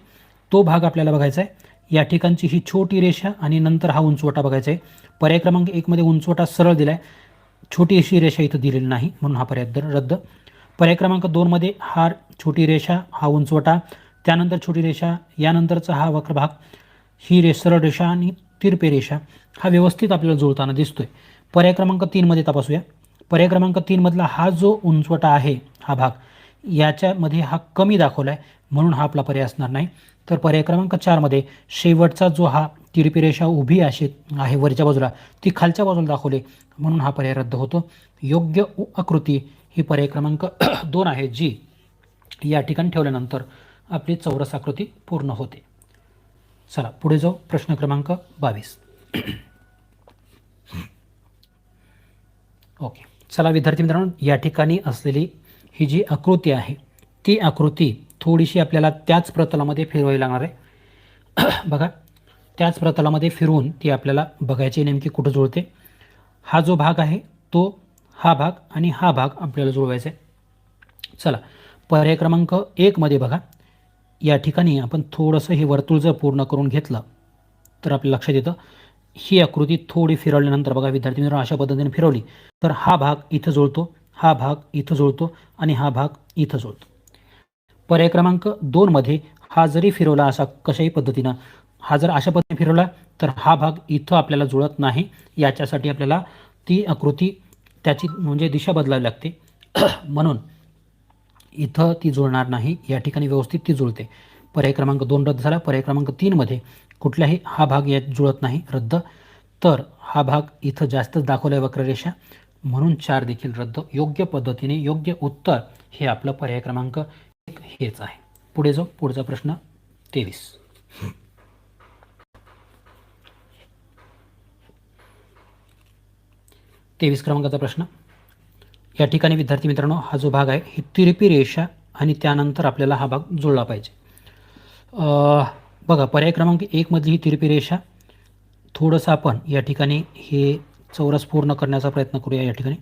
तो भाग आपल्याला बघायचा आहे. या ठिकाणची ही छोटी रेषा आणि नंतर हा उंचवटा बघायचा आहे. पर्याय क्रमांक 1 मध्ये उंचवटा सरळ दिला आहे, छोटी अशी रेषा इथं दिलेली नाही म्हणून हा पर्याय रद्द. पर्याय क्रमांक 2 मध्ये हा छोटी रेषा, हा उंचवटा, त्यानंतर छोटी रेषा, यानंतरचा हा वक्र भाग, ही सरळ रेषा आणि तिरपे रेषा हा व्यवस्थित आपल्याला जुळताना दिसतोय. पर्याय क्रमांक 3 मध्ये तपासूया. पर्याय क्रमांक 3 मधला हा जो उंचवटा आहे हा भाग, याच्यामध्ये हा कमी दाखवला आहे म्हणून हा आपला पर्याय असणार नाही. तर पर्याय क्रमांक 4 मध्ये शेवटचा जो हा तिरपी रेषा उभी अशी आहे वरच्या बाजूला, ती खालच्या बाजूला दाखवली म्हणून हा पर्याय रद्द होतो. योग्य आकृती ही पर्याय क्रमांक 2 आहे, जी या ठिकाणी ठेवल्यानंतर आपली चौरस आकृती पूर्ण होते. चला पुढे जाऊ. प्रश्न क्रमांक 22. ओके, चला विद्यार्थी मित्रांनो, या ठिकाणी असलेली ही जी आकृती आहे ती आकृती थोडीशी आपल्याला त्याच प्रतलामध्ये फिरवावी लागणार आहे. बघा, त्याच प्रतलामध्ये फिरवून ती आपल्याला बघायची नेमकी कुठं जुळते. हा जो भाग आहे तो, हा भाग आणि हा भाग आपल्याला जुळवायचा आहे. चला पर्याय क्रमांक 1 मध्ये बघा, या ठिकाणी आपण थोडंसं हे वर्तुळ जर पूर्ण करून घेतलं तर आपल्या लक्षात येतं. ही आकृती थोडी फिरवल्यानंतर बघा विद्यार्थी मित्रांनो, अशा पद्धतीने फिरवली तर हा भाग इथं जुळतो, हा भाग इथं जुळतो आणि हा भाग इथं जुळतो. पर्याय क्रमांक 2 मध्ये हा जरी फिरवला असा कशाही पद्धतीनं, हा जर अशा पद्धतीने फिरवला तर हा भाग इथं आपल्याला जुळत नाही. याच्यासाठी आपल्याला ती आकृती त्याची म्हणजे दिशा बदलावी लागते म्हणून इथं ती जुळणार नाही, या ठिकाणी व्यवस्थित ती जुळते. पर्याय क्रमांक 2 रद्द झाला. पर्याय क्रमांक 3 मध्ये कुठल्याही हा भाग यात जुळत नाही, रद्द. तर हा भाग इथं जास्तच दाखवला आहे वक्ररेषा म्हणून 4 देखील रद्द. योग्य पद्धतीने योग्य उत्तर हे आपलं पर्याय क्रमांक 1 हेच आहे. पुढे जाऊ. पुढचा प्रश्न 23. क्रमांकाचा प्रश्न. या ठिकाणी विद्यार्थी मित्रांनो, हा जो भाग आहे ही तिरपी रेषा आणि त्यानंतर आपल्याला हा भाग जुळला पाहिजे. बघा पर्याय क्रमांक 1 मधली ही तिरपी रेषा, थोडंसं आपण या ठिकाणी हे चौरस पूर्ण करण्याचा प्रयत्न करूया. या ठिकाणी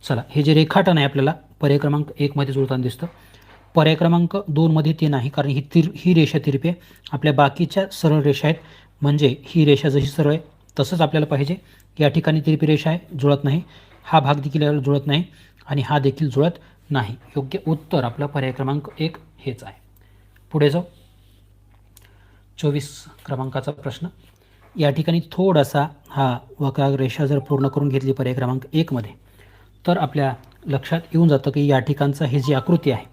चला, हे जे रेखाटन आहे आपल्याला पर्याय क्रमांक 1 मध्ये जुळताना दिसतं. पर्याय क्रमांक 2 मध्ये ते नाही, कारण ही रेषा तिरपी आहे. आपल्या बाकीच्या सरळ रेषा आहेत, म्हणजे ही रेषा जशी सरळ आहे तसंच आपल्याला पाहिजे. या ठिकाणी तिरपी रेषा आहे, जुळत नाही. हा भाग देखील जुळत नाही आणि हा देखील जुळत नाही. योग्य उत्तर आपलं पर्याय क्रमांक 1 हेच आहे. पुढे जाऊ. 24 क्रमांकाचा प्रश्न. या ठिकाणी थोडासा हा वक्ररेषा जर पूर्ण करून घेतली पर्याय क्रमांक 1 मध्ये तर आपल्या लक्षात येऊन जातं की या ठिकाणचा ही जी आकृती आहे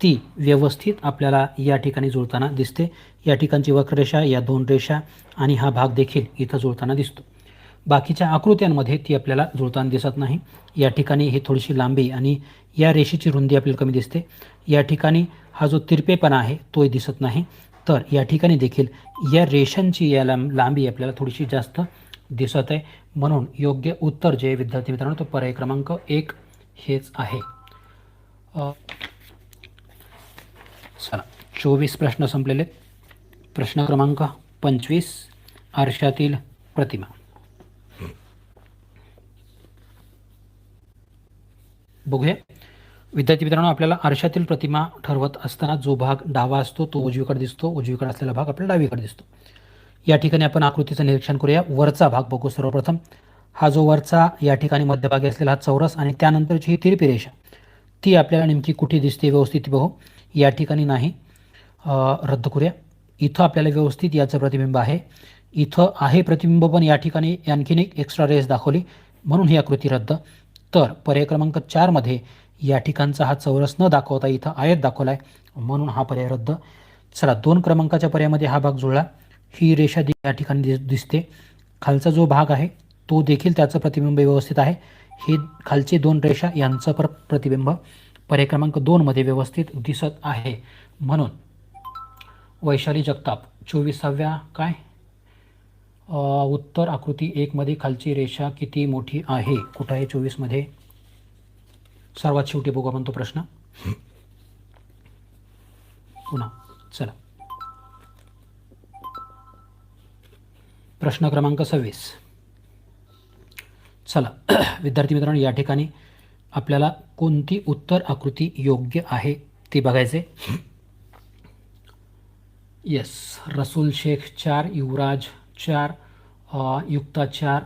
ती व्यवस्थित आपल्याला या ठिकाणी जुळताना दिसते. या ठिकाणची वक्ररेषा, या 2 रेषा आणि हा भाग देखील इथं जुळताना दिसतो. बाकीच्या आकृत्यांमध्ये ती आपल्याला जुळताना दिसत नाही. या ठिकाणी ही थोडीशी लांबी आणि या रेषेची रुंदी आपल्याला कमी दिसते. या ठिकाणी हा जो तिरपेपणा आहे तोही दिसत नाही. तर या ठिकाणी देखील या रेषांची या लांबी आपल्याला थोडीशी जास्त दिसत आहे म्हणून योग्य उत्तर जे विद्यार्थी मित्रांनो तो पर्याय क्रमांक 1 हेच आहे. चला 24 प्रश्न संपलेले. प्रश्न क्रमांक 25 आरशातील प्रतिमा. बघूया विद्यार्थी मित्रांनो, आपल्याला आरशातील प्रतिमा ठरवत असताना जो भाग डावा असतो तो उजवीकडे दिसतो, उजवीकडे असलेला भाग आपल्याला डावीकडे दिसतो. या ठिकाणी आपण आकृतीचं निरीक्षण करूया. वरचा भाग बघू. सर्वप्रथम हा जो वरचा या ठिकाणी मध्यभागी असलेला हा चौरस आणि त्यानंतरची ही तिरपी रेषा ती आपल्याला नेमकी कुठे दिसते व्यवस्थित बघू. या ठिकाणी नाही, रद्द करूया. इथं आपल्याला व्यवस्थित याचं प्रतिबिंब आहे. इथं आहे प्रतिबिंब, पण या ठिकाणी आणखीन एक एक्स्ट्रा रेस दाखवली म्हणून ही आकृती रद्द. तर पर्याय क्रमांक 4 मध्ये या ठिकाणचा हा चौरस न दाखवता इथं आयत दाखवला आहे म्हणून हा पर्याय रद्द. चला 2 क्रमांकाच्या पर्यायामध्ये हा भाग जुळला. ही रेषा या ठिकाणी दिसते. खालचा जो भाग आहे तो देखील त्याचं प्रतिबिंब व्यवस्थित आहे. हे खालचे 2 रेषा यांचं प्रतिबिंब पर्याय क्रमांक 2 मध्ये व्यवस्थित दिसत आहे. म्हणून वैशाली जगताप 24व्या काय उत्तर आकृती 1 मध्ये खालची रेषा किती मोठी आहे? कुठं आहे 24 मध्ये? सर्वात शेवटी बघू आपण तो प्रश्न पुन्हा. चला प्रश्न क्रमांक 26. चला विद्यार्थी मित्रांनो, या ठिकाणी आपल्याला कोणती उत्तर आकृती योग्य आहे ते बघायचे. येस, रसूल शेख 4, युवराज 4, युक्ता 4,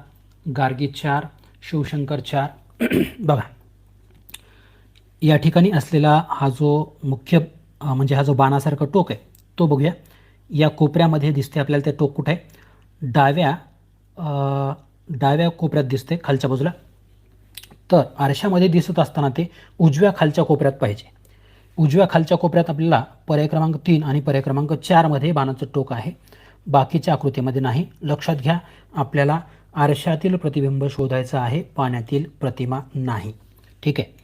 गार्गी 4, शिवशंकर 4. बघा या ठिकाणी असलेला हा जो मुख्य म्हणजे हा जो बाणासारखा टोक आहे तो बघूया. या कोपऱ्यामध्ये दिसते आपल्याला ते टोक कुठे आहे? डाव्या कोपऱ्यात दिसते खालच्या बाजूला. तर आरशामध्ये दिसत असताना ते उजव्या खालच्या कोपऱ्यात पाहिजे. उजव्या खालच्या कोपऱ्यात आपल्याला पर्याय क्रमांक 3 आणि पर्याय क्रमांक 4 मध्ये बाणाचं टोक आहे, बाकीच्या आकृतीमध्ये नाही. लक्षात घ्या, आपल्याला आरशातील प्रतिबिंब शोधायचं आहे, पाण्यातील प्रतिमा नाही. ठीक आहे.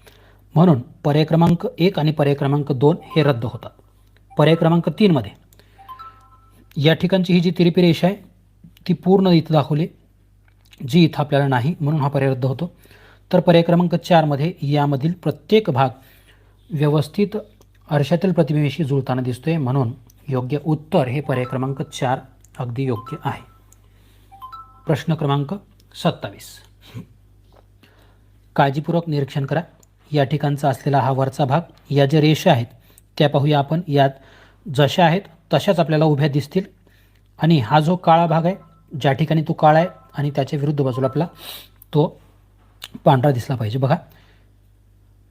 म्हणून पर्याय क्रमांक 1 आणि पर्याय क्रमांक 2 हे रद्द होतात. पर्याय क्रमांक 3 मध्ये या ठिकाणची ही जी तिरपी रेषा आहे ती पूर्ण इथं दाखवली, जी इथं आपल्याला नाही, म्हणून हा पर्याय रद्द होतो. तर पर्याय क्रमांक 4 मध्ये यामधील प्रत्येक भाग व्यवस्थित आरशातील प्रतिबिंबाशी जुळताना दिसतोय, म्हणून योग्य उत्तर हे पर्याय क्रमांक 4 अगदी योग्य आहे. प्रश्न क्रमांक 27. काळजीपूर्वक निरीक्षण करा. या ठिकाणचा असलेला हा वरचा भाग, या ज्या रेषा आहेत त्या पाहूया आपण. यात जशा आहेत तशाच आपल्याला उभ्या दिसतील. आणि हा जो काळा भाग आहे, ज्या ठिकाणी तो काळा आहे आणि त्याच्या विरुद्ध बाजूला आपला तो पांढरा दिसला पाहिजे. बघा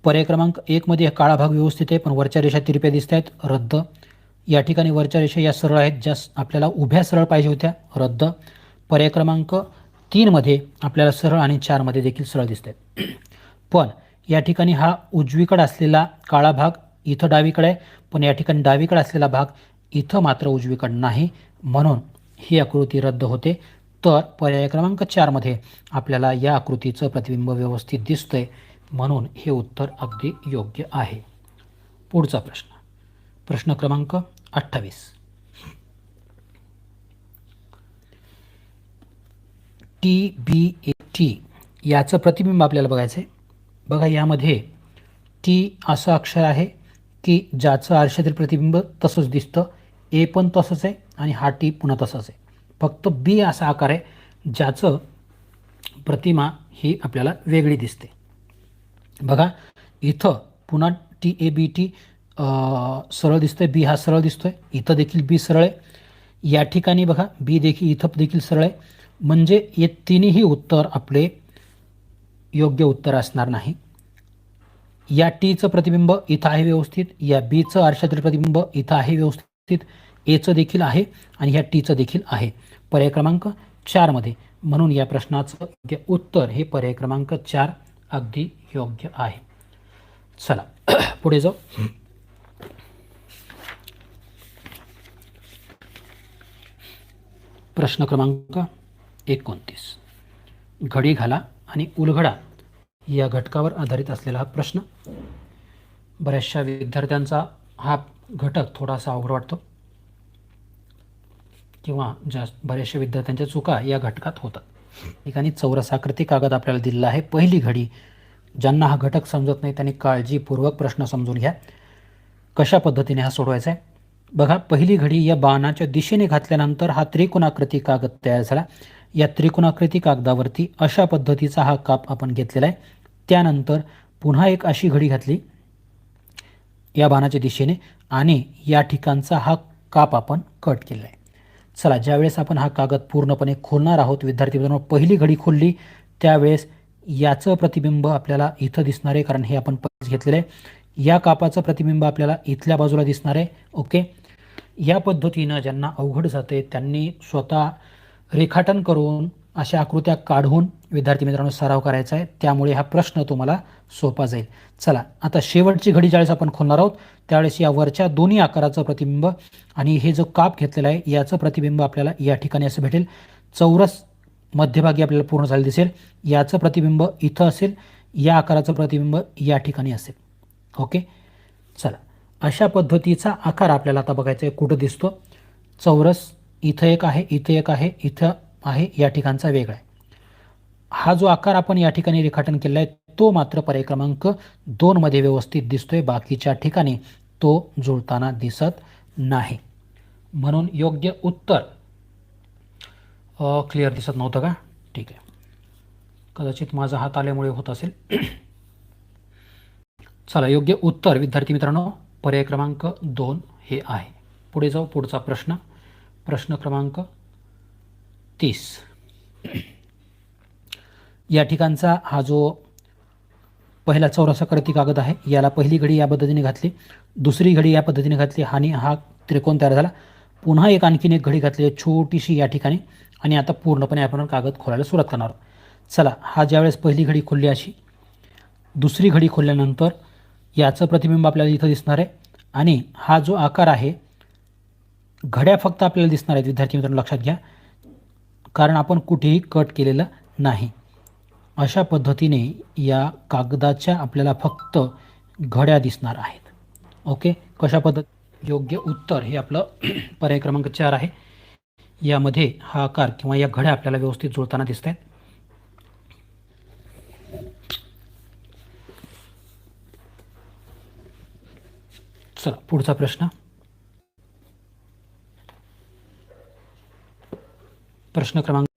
पर्याय क्रमांक 1 मध्ये काळा भाग व्यवस्थित आहे, पण वरच्या रेषा तिरप्या दिसत आहेत, रद्द. या ठिकाणी वरच्या रेषा या सरळ आहेत, ज्या आपल्याला उभ्या सरळ पाहिजे होत्या, रद्द. पर्याय क्रमांक 3 मध्ये आपल्याला सरळ आणि 4 मध्ये देखील सरळ दिसत आहेत. पण या ठिकाणी हा उजवीकडे असलेला काळा भाग इथं डावीकडे आहे, पण या ठिकाणी डावीकडे असलेला भाग इथं मात्र उजवीकडे नाही, म्हणून ही आकृती रद्द होते. तर पर्याय क्रमांक 4 मध्ये आपल्याला या आकृतीचं प्रतिबिंब व्यवस्थित दिसतंय, म्हणून हे उत्तर अगदी योग्य आहे. पुढचा प्रश्न, प्रश्न क्रमांक 28. TBAT याचं प्रतिबिंब आपल्याला बघायचं आहे. बघा यामध्ये T असं अक्षर आहे की ज्याचं आरशातील प्रतिबिंब तसंच दिसतं, A पण तसंच आहे आणि हा T पुन्हा तसंच आहे. फक्त B असा आकार आहे ज्याचं प्रतिमा ही आपल्याला वेगळी दिसते. बघा इथं पुन्हा TABT सरळ दिसतोय, B हा सरळ दिसतोय, इथं देखील B सरळ आहे. या ठिकाणी बघा B देखील इथं देखील सरळ आहे, म्हणजे हे तिन्ही उत्तर आपले योग्य उत्तर असणार नाही. या Tचं प्रतिबिंब इथं आहे व्यवस्थित, या Bचं आरशातील प्रतिबिंब इथं आहे व्यवस्थित, Aचं देखील आहे आणि ह्या Tचं देखील आहे पर्याय क्रमांक 4 मध्ये. म्हणून या प्रश्नाचं योग्य उत्तर हे पर्याय क्रमांक 4 अगदी योग्य आहे. चला पुढे जाऊ. प्रश्न क्रमांक 29. घडी घाला आणि उलगडा या घटकावर आधारित असलेला हा प्रश्न. बऱ्याचशा विद्यार्थ्यांचा हा घटक थोडासा अवघड वाटतो किंवा बऱ्याचशा विद्यार्थ्यांच्या चुका या घटकात होतात. ठिकाणी चौरसाकृती कागद आपल्याला दिलेला आहे. पहिली घडी, ज्यांना हा घटक समजत नाही त्यांनी काळजीपूर्वक प्रश्न समजून घ्या कशा पद्धतीने हा सोडवायचा आहे. बघा पहिली घडी या बाणाच्या दिशेने घातल्यानंतर हा त्रिकोणाकृती कागद तयार झाला. या त्रिकोणाकृती कागदावरती अशा पद्धतीचा हा काप आपण घेतलेला आहे. त्यानंतर पुन्हा एक अशी घडी घातली या बाणाच्या दिशेने आणि या ठिकाणचा हा काप आपण कट केलेला आहे. चला ज्यावेळेस आपण हा कागद पूर्णपणे खोलणार आहोत विद्यार्थी मित्रांनो, पहिली घडी खोलली त्यावेळेस याचं प्रतिबिंब आपल्याला इथं दिसणार आहे, कारण हे आपण पहिलेच घेतलेलं आहे. या कापाचं प्रतिबिंब आपल्याला इथल्या बाजूला दिसणार आहे. ओके, या पद्धतीनं ज्यांना अवघड जाते त्यांनी स्वतः रेखाटन करून अशा आकृत्या काढून विद्यार्थी मित्रांनो सराव करायचा आहे, त्यामुळे हा प्रश्न तुम्हाला सोपा जाईल. चला आता शेवटची घडी ज्यावेळेस आपण खोलणार आहोत त्यावेळेस या वरच्या दोन्ही आकाराचं प्रतिबिंब आणि हे जो काप घेतलेला आहे याचं प्रतिबिंब आपल्याला या ठिकाणी असं भेटेल. चौरस मध्यभागी आपल्याला पूर्ण झालेलं दिसेल. याचं प्रतिबिंब इथं असेल, या आकाराचं प्रतिबिंब या ठिकाणी असेल. ओके, चला अशा पद्धतीचा आकार आपल्याला आता बघायचा आहे कुठं दिसतो. चौरस इथं एक आहे, इथं एक आहे, इथं आहे, या ठिकाणचा वेगळा आहे. हा जो आकार आपण या ठिकाणी रेखाटन केलेला आहे तो मात्र पर्याय क्रमांक 2 मध्ये व्यवस्थित दिसतोय, बाकीच्या ठिकाणी तो जुळताना दिसत नाही. म्हणून योग्य उत्तर क्लिअर दिसत नव्हतं का? ठीक आहे, कदाचित माझा हात आल्यामुळे होत असेल. चला योग्य उत्तर विद्यार्थी मित्रांनो पर्याय क्रमांक 2 हे आहे. पुढे जाऊ. पुढचा प्रश्न, प्रश्न क्रमांक 30. या ठिकाणचा हा जो पहिला चौरसाकृती कागद आहे याला पहिली घडी या पद्धतीने घातली, दुसरी घडी या पद्धतीने घातली आणि हा त्रिकोण तयार झाला. पुन्हा आणखीन एक घडी घातली छोटीशी या ठिकाणी आणि आता पूर्णपणे आपण कागद खोलायला सुरुवात करणार आहोत. चला हा ज्यावेळेस पहिली घडी खोलली अशी, दुसरी घडी खोलल्यानंतर याचं प्रतिबिंब आपल्याला इथं दिसणार आहे आणि हा जो आकार आहे घड्या फक्त आपल्याला दिसणार आहेत विद्यार्थी मित्रांनो, लक्षात घ्या, कारण आपण कुठेही कट केलेलं नाही. अशा पद्धतीने या कागदाच्या आपल्याला फक्त घड्या दिसणार आहेत. ओके, कशा पद्धत योग्य उत्तर हे आपलं पर्याय क्रमांक 4 आहे. यामध्ये हा आकार किंवा या घड्या आपल्याला व्यवस्थित जुळताना दिसत आहेत. चला पुढचा प्रश्न, प्रश्न क्रमांक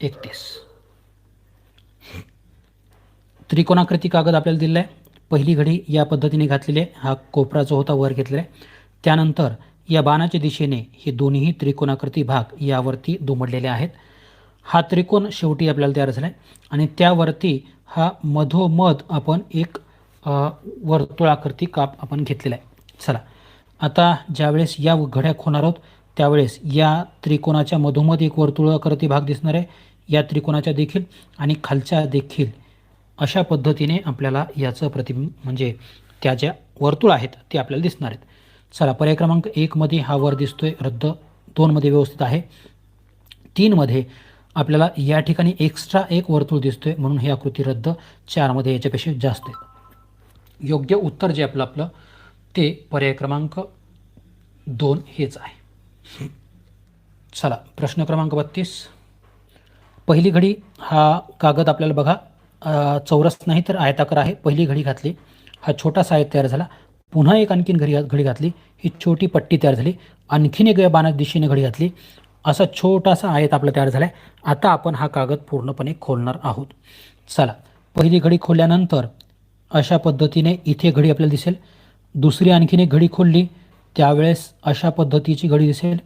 31. त्रिकोणाकृती कागद आपल्याला दिलेला आहे. पहिली घडी या पद्धतीने घातलेली आहे, हा कोपरा जो होता वर घेतलेला आहे. त्यानंतर या बाणाच्या दिशेने हे दोन्ही त्रिकोणाकृती भाग यावरती दुमडलेले आहेत. हा त्रिकोण शेवटी आपल्याला तयार झाला आहे आणि त्यावरती हा मधोमध आपण एक वर्तुळाकृती काप आपण घेतलेला आहे. चला आता ज्यावेळेस या घड्या खोलणार आहोत त्यावेळेस या त्रिकोणाच्या मधोमध एक वर्तुळाकृती भाग दिसणार आहे, या त्रिकोणाच्या देखील आणि खालच्या देखील. अशा पद्धतीने आपल्याला याचं प्रतिबिंब म्हणजे त्या ज्या वर्तुळ आहेत ते आपल्याला दिसणार आहेत. चला पर्याय क्रमांक 1 मध्ये हा वर दिसतोय रद्द, 2 मध्ये व्यवस्थित आहे, 3 मध्ये आपल्याला या ठिकाणी एक्स्ट्रा एक वर्तुळ दिसतोय म्हणून ही आकृती रद्द, 4 मध्ये याच्यापेक्षा जास्त आहे. योग्य उत्तर जे आपलं ते पर्याय क्रमांक 2 हेच आहे. चला प्रश्न क्रमांक 32. पहिली घडी हा कागद आपल्याला बघा चौरस नाही तर आयताकार आहे. पहिली घडी घातली, हा छोटासा आयत तयार झाला. पुन्हा एक आणखीन घडी घातली, ही छोटी पट्टी तयार झाली. आणखीन एक बाणा दिशेने घडी घातली, असा छोटासा आयत आपला तयार झाला आहे. आता आपण हा कागद पूर्णपणे खोलणार आहोत. चला पहिली घडी खोलल्यानंतर अशा पद्धतीने इथे घडी आपल्याला दिसेल. दुसरी आणखीन एक घडी खोलली त्यावेळेस अशा पद्धतीची घडी दिसेल.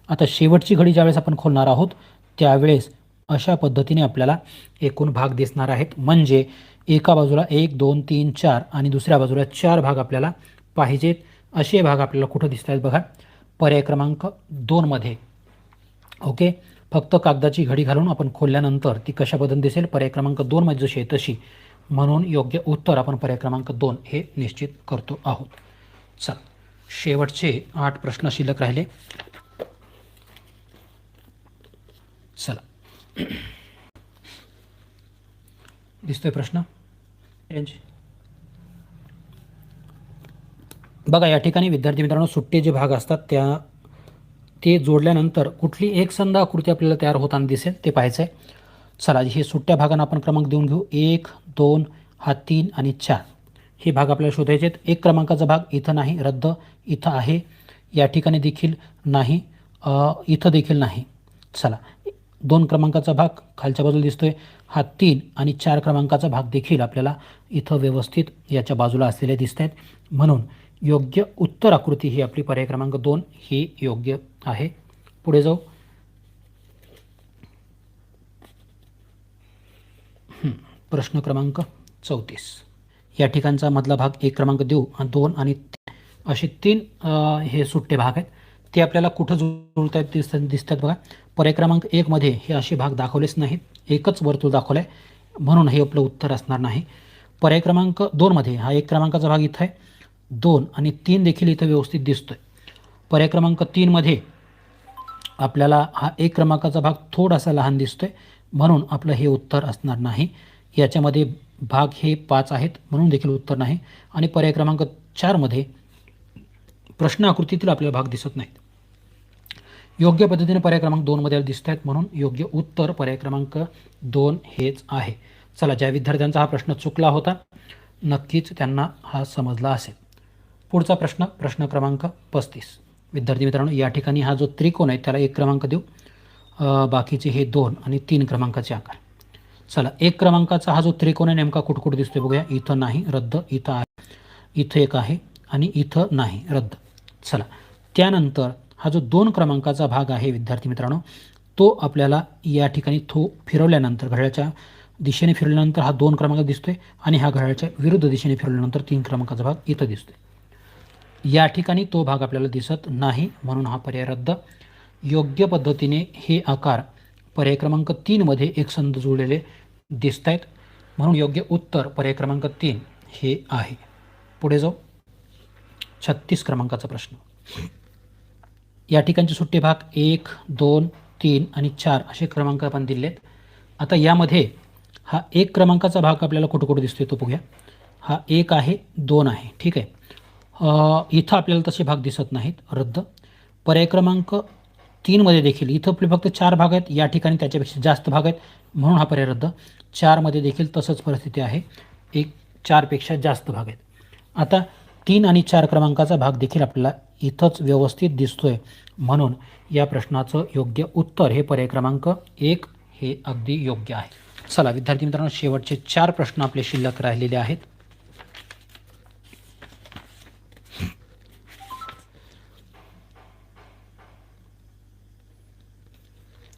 आता शेवटची घडी ज्यावेळेस आपण खोलणार आहोत त्यावेळेस अशा पद्धतीने आपल्याला एकूण भाग दिसणार आहेत. म्हणजे एका बाजूला 1 2 3 4 आणि दुसऱ्या बाजूला 4 भाग आपल्याला पाहिजेत. असे भाग आपल्याला कुठं दिसत आहेत बघा, पर्याय क्रमांक 2 मध्ये. ओके, फक्त कागदाची घडी घालून आपण खोलल्यानंतर ती कशा पद्धतीने दिसेल, पर्याय क्रमांक 2 मध्ये जशी आहे तशी. म्हणून योग्य उत्तर आपण पर्याय क्रमांक 2 हे निश्चित करतो आहोत. चला शेवटचे 8 प्रश्न शिल्लक राहिले. चला दिसतोय प्रश्न बघा. या ठिकाणी विद्यार्थी मित्रांनो सुट्टे जे भाग असतात ते जोडल्यानंतर कुठली एकसंध आकृती आपल्याला तयार होताना दिसेल ते पाहायचं आहे. चला हे सुट्ट्या भागांना आपण क्रमांक देऊन घेऊ. 1 2 हा 3 आणि 4 हे भाग आपल्याला शोधायचे आहेत. 1 क्रमांकाचा भाग इथं नाही, रद्द, इथं आहे, या ठिकाणी देखील नाही, इथं देखील नाही. चला 2 क्रमांकाचा भाग खालच्या बाजूला दिसतोय, हा 3 आणि 4 क्रमांकाचा भाग देखील आपल्याला इथं व्यवस्थित याच्या बाजूला असलेले दिसत आहेत. म्हणून योग्य उत्तर आकृती ही आपली पर्याय क्रमांक 2 ही योग्य आहे. पुढे जाऊ. प्रश्न क्रमांक 34. या ठिकाणचा मधला भाग 1 क्रमांक देऊ, 2 आणि 3 असे 3 हे सुट्टे भाग आहेत. ते आपल्याला कुठं जुळत आहेत दिसतात बघा. पर्याय क्रमांक 1 मध्ये हे असे भाग दाखवलेच नाहीत, एकच वर्तुळ दाखवलं आहे, म्हणून हे आपलं उत्तर असणार नाही. पर्याय क्रमांक 2 मध्ये हा 1 क्रमांकाचा भाग इथं आहे, 2 आणि 3 देखील इथं व्यवस्थित दिसतोय. पर्याय क्रमांक 3 मध्ये आपल्याला हा 1 क्रमांकाचा भाग थोडासा लहान दिसतोय, म्हणून आपलं हे उत्तर असणार नाही. याच्यामध्ये भाग हे 5 आहेत, म्हणून देखील उत्तर नाही. आणि पर्याय क्रमांक 4 मध्ये प्रश्न आकृतीतील आपल्याला भाग दिसत नाहीत. योग्य पद्धतीने पर्याय क्रमांक 2 मध्ये दिसत आहेत, म्हणून योग्य उत्तर पर्याय क्रमांक 2 हेच आहे. चला, ज्या विद्यार्थ्यांचा हा प्रश्न चुकला होता नक्कीच त्यांना हा समजला असेल. पुढचा प्रश्न, प्रश्न क्रमांक 35. विद्यार्थी मित्रांनो, या ठिकाणी हा जो त्रिकोण आहे त्याला 1 क्रमांक देऊ, बाकीचे हे 2 आणि 3 क्रमांकाचे आकार. चला, 1 क्रमांकाचा हा जो त्रिकोण आहे नेमका कुठकुठे दिसतोय बघूया. इथं नाही, रद्द. इथं आहे, इथं एक आहे आणि इथं नाही, रद्द. चला, त्यानंतर हा जो 2 क्रमांकाचा भाग आहे विद्यार्थी मित्रांनो, तो आपल्याला या ठिकाणी फिरवल्यानंतर, घड्याळाच्या दिशेने फिरवल्यानंतर हा 2 क्रमांक दिसतोय आणि हा घड्याळाच्या विरुद्ध दिशेने फिरवल्यानंतर 3 क्रमांकाचा भाग इथं दिसतोय. या ठिकाणी तो भाग आपल्याला दिसत नाही, म्हणून हा पर्याय रद्द. योग्य पद्धतीने हे आकार पर्याय क्रमांक 3 मध्ये एकसंध जुळलेले दिसत आहेत, म्हणून योग्य उत्तर पर्याय क्रमांक 3 हे आहे. पुढे जाऊ, 36 क्रमांकाचा प्रश्न. या ठिकाणचे सुट्टे भाग 1, 2, 3 आणि 4 असे क्रमांक आपण दिलेत. आता यामध्ये हा 1 क्रमांकाचा भाग आपल्याला कुठं कुठं दिसतोय तो बघूया. हा 1 आहे, 2 आहे, ठीक आहे. इथं आपल्याला तसे भाग दिसत नाहीत, रद्द. पर्याय क्रमांक 3 मध्ये देखील इथं आपले फक्त 4 भाग आहेत, या ठिकाणी त्याच्यापेक्षा जास्त भाग आहेत, म्हणून हा पर्याय रद्द. 4 मध्ये देखील तसंच परिस्थिती आहे, 4 पेक्षा जास्त भाग आहेत. आता 3 आणि 4 क्रमांकाचा भाग देखील आपल्याला इथंच व्यवस्थित दिसतोय, म्हणून या प्रश्नाचं योग्य उत्तर हे पर्याय क्रमांक 1 हे अगदी योग्य आहे. चला विद्यार्थी मित्रांनो, शेवटचे 4 प्रश्न आपले शिल्लक राहिलेले आहेत.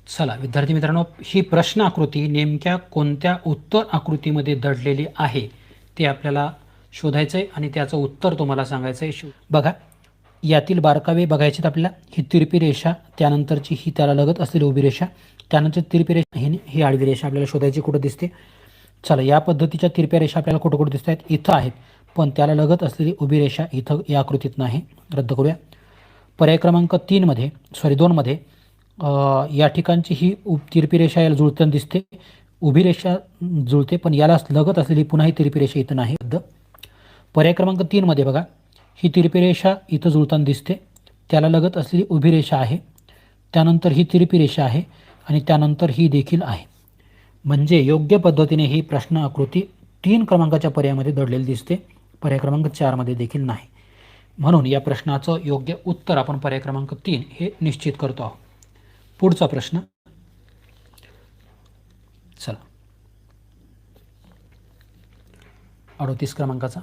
चला विद्यार्थी मित्रांनो, ही प्रश्न आकृती नेमक्या कोणत्या उत्तर आकृतीमध्ये दडलेली आहे ते आपल्याला शोधायचं आहे आणि त्याचं उत्तर तुम्हाला सांगायचं आहे. बघा, यातील बारकावे बघायचे आपल्याला. ही तिरपी रेषा, त्यानंतरची ही त्याला लगत असलेली उभी रेषा, त्यानंतर तिरपी रेषा, ही आडवी रेषा आपल्याला शोधायची कुठं दिसते. चला, या पद्धतीच्या तिरप्या रेषा आपल्याला कुठं कुठं दिसत आहेत, इथं आहेत, पण त्याला लगत असलेली उभी रेषा इथं या आकृतीत नाही, रद्द करूया. पर्याय क्रमांक 2 मध्ये या ठिकाणची ही तिरपी रेषा याला जुळताना दिसते, उभी रेषा जुळते, पण याला लगत असलेली पुन्हा ही तिरपी रेषा इथं नाही, रद्द. पर्याय क्रमांक 3 मध्ये बघा, ही तिरपी रेषा इथं जुळताना दिसते, त्याला लगत असलेली उभी रेषा आहे, त्यानंतर ही तिरपी रेषा आहे आणि त्यानंतर ही देखील आहे. म्हणजे योग्य पद्धतीने ही प्रश्न आकृती 3 क्रमांकाच्या पर्यायामध्ये दडलेली दिसते, पर्याय क्रमांक 4 मध्ये देखील नाही. म्हणून या प्रश्नाचं योग्य उत्तर आपण पर्याय क्रमांक 3 हे निश्चित करतो आहोत. पुढचा प्रश्न, चला 38 क्रमांकाचा.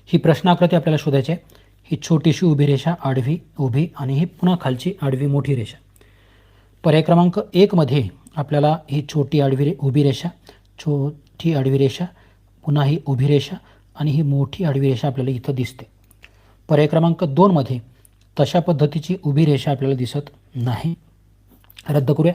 ही प्रश्न आकृती आपल्याला शोधायची आहे. ही छोटीशी उभी रेषा, आडवी, उभी आणि ही पुन्हा खालची आडवी मोठी रेषा. पर्याय क्रमांक 1 मध्ये आपल्याला ही छोटी उभी रेषा, छोटी आडवी रेषा, पुन्हा ही उभी रेषा आणि ही मोठी आडवी रेषा आपल्याला इथं दिसते. पर्याय क्रमांक 2 मध्ये तशा पद्धतीची उभी रेषा आपल्याला दिसत नाही, रद्द करूया.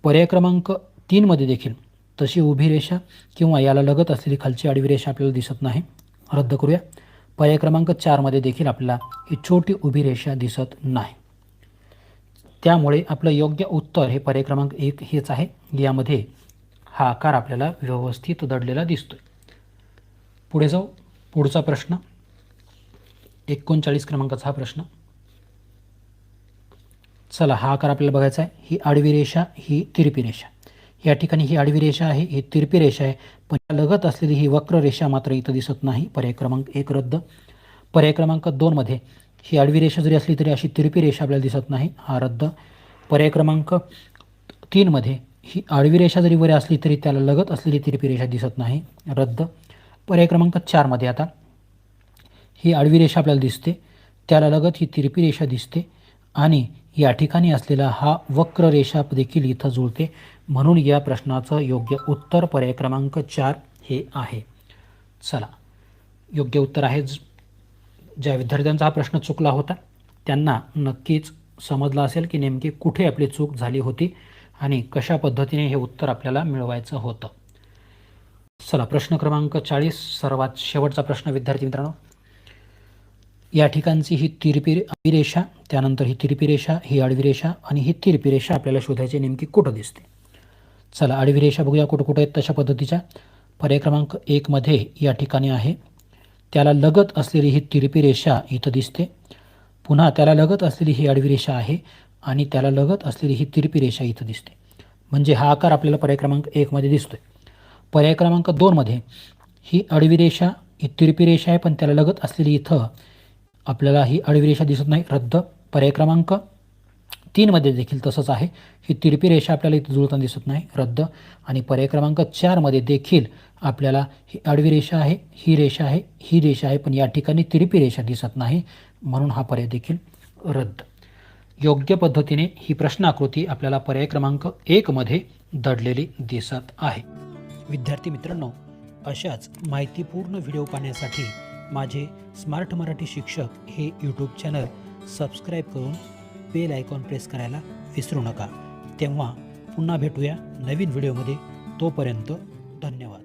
पर्याय क्रमांक 3 मध्ये देखील तशी उभी रेषा किंवा याला लगत असलेली खालची आडवी रेषा आपल्याला दिसत नाही, रद्द करूया. पर्याय क्रमांक 4 मध्ये देखील आपल्याला ही छोटी उभी रेषा दिसत नाही. त्यामुळे आपलं योग्य उत्तर हे पर्याय क्रमांक 1 हेच आहे. यामध्ये हा आकार आपल्याला व्यवस्थित दडलेला दिसतोय. पुढे जाऊ, पुढचा प्रश्न 39 क्रमांकाचा हा प्रश्न. चला, हा आकार आपल्याला बघायचा आहे. ही आडवी रेषा, ही तिरपी रेषा. या ठिकाणी ही आडवी रेषा आहे, ही तिरपी रेषा आहे, पण लगत असलेली ही वक्र रेषा मात्र इथं दिसत नाही, पर्याय क्रमांक 1 रद्द. पर्याय क्रमांक 2 मध्ये ही आडवी रेषा जरी असली तरी अशी तिरपी रेषा आपल्याला दिसत नाही, हा रद्द. पर्याय क्रमांक 3 मध्ये ही आडवी रेषा जरी वर असली तरी त्याला लगत असलेली तिरपी रेषा दिसत नाही, रद्द. पर्याय क्रमांक 4 मध्ये आता ही आडवी रेषा आपल्याला दिसते, त्याला लगत ही तिरपी रेषा दिसते आणि या ठिकाणी असलेला हा वक्र रेषा देखील इथं जुळते, म्हणून या प्रश्नाचं योग्य उत्तर पर्याय क्रमांक 4 हे आहे. चला, योग्य उत्तर आहे ज्या विद्यार्थ्यांचा हा प्रश्न चुकला होता त्यांना नक्कीच समजलं असेल की नेमकी कुठे आपली चूक झाली होती आणि कशा पद्धतीने हे उत्तर आपल्याला मिळवायचं होतं. चला, प्रश्न क्रमांक 40, सर्वात शेवटचा प्रश्न विद्यार्थी मित्रांनो. या ठिकाणची ही तिरपी आडवी रेषा, त्यानंतर ही तिरपी रेषा, ही आडवी रेषा आणि ही तिरपी रेषा आपल्याला शोधायची नेमकी कुठं दिसते. चला, आडवी रेषा बघूया कुठं कुठं आहेत तशा पद्धतीच्या. पर्याय क्रमांक 1 मध्ये या ठिकाणी आहे. त्याला लगत असलेली ही तिरपी रेषा इथं दिसते. पुन्हा त्याला लगत असलेली ही आडवी रेषा आहे आणि त्याला लगत असलेली ही तिरपी रेषा इथं दिसते. म्हणजे हा आकार आपल्याला पर्याय क्रमांक 1 मध्ये दिसतोय. पर्याय क्रमांक 2 मध्ये ही आडवी रेषा, ही तिरपी रेषा आहे, पण त्याला लगत असलेली इथं आपल्याला ही आडवी रेषा दिसत नाही, रद्द. पर्याय क्रमांक 3 मध्ये देखील तसंच आहे. ही तिरपी रेषा आपल्याला इथं जुळताना दिसत नाही, रद्द. आणि पर्याय क्रमांक 4 मध्ये देखील आपल्याला ही आडवी रेषा आहे, ही रेषा आहे, ही रेषा आहे, पण या ठिकाणी तिरपी रेषा दिसत नाही, म्हणून हा पर्याय देखील रद्द. योग्य पद्धतीने ही प्रश्नाकृती आपल्याला पर्याय क्रमांक 1 मध्ये दडलेली दिसत आहे. विद्यार्थी मित्रांनो, अशाच माहितीपूर्ण व्हिडिओ पाहण्यासाठी माझे स्मार्ट मराठी शिक्षक हे यूट्यूब चॅनल सबस्क्राईब करून बेल आयकॉन प्रेस करायला विसरू नका. तेव्हा पुन्हा भेटूया नवीन व्हिडिओमध्ये. तोपर्यंत धन्यवाद.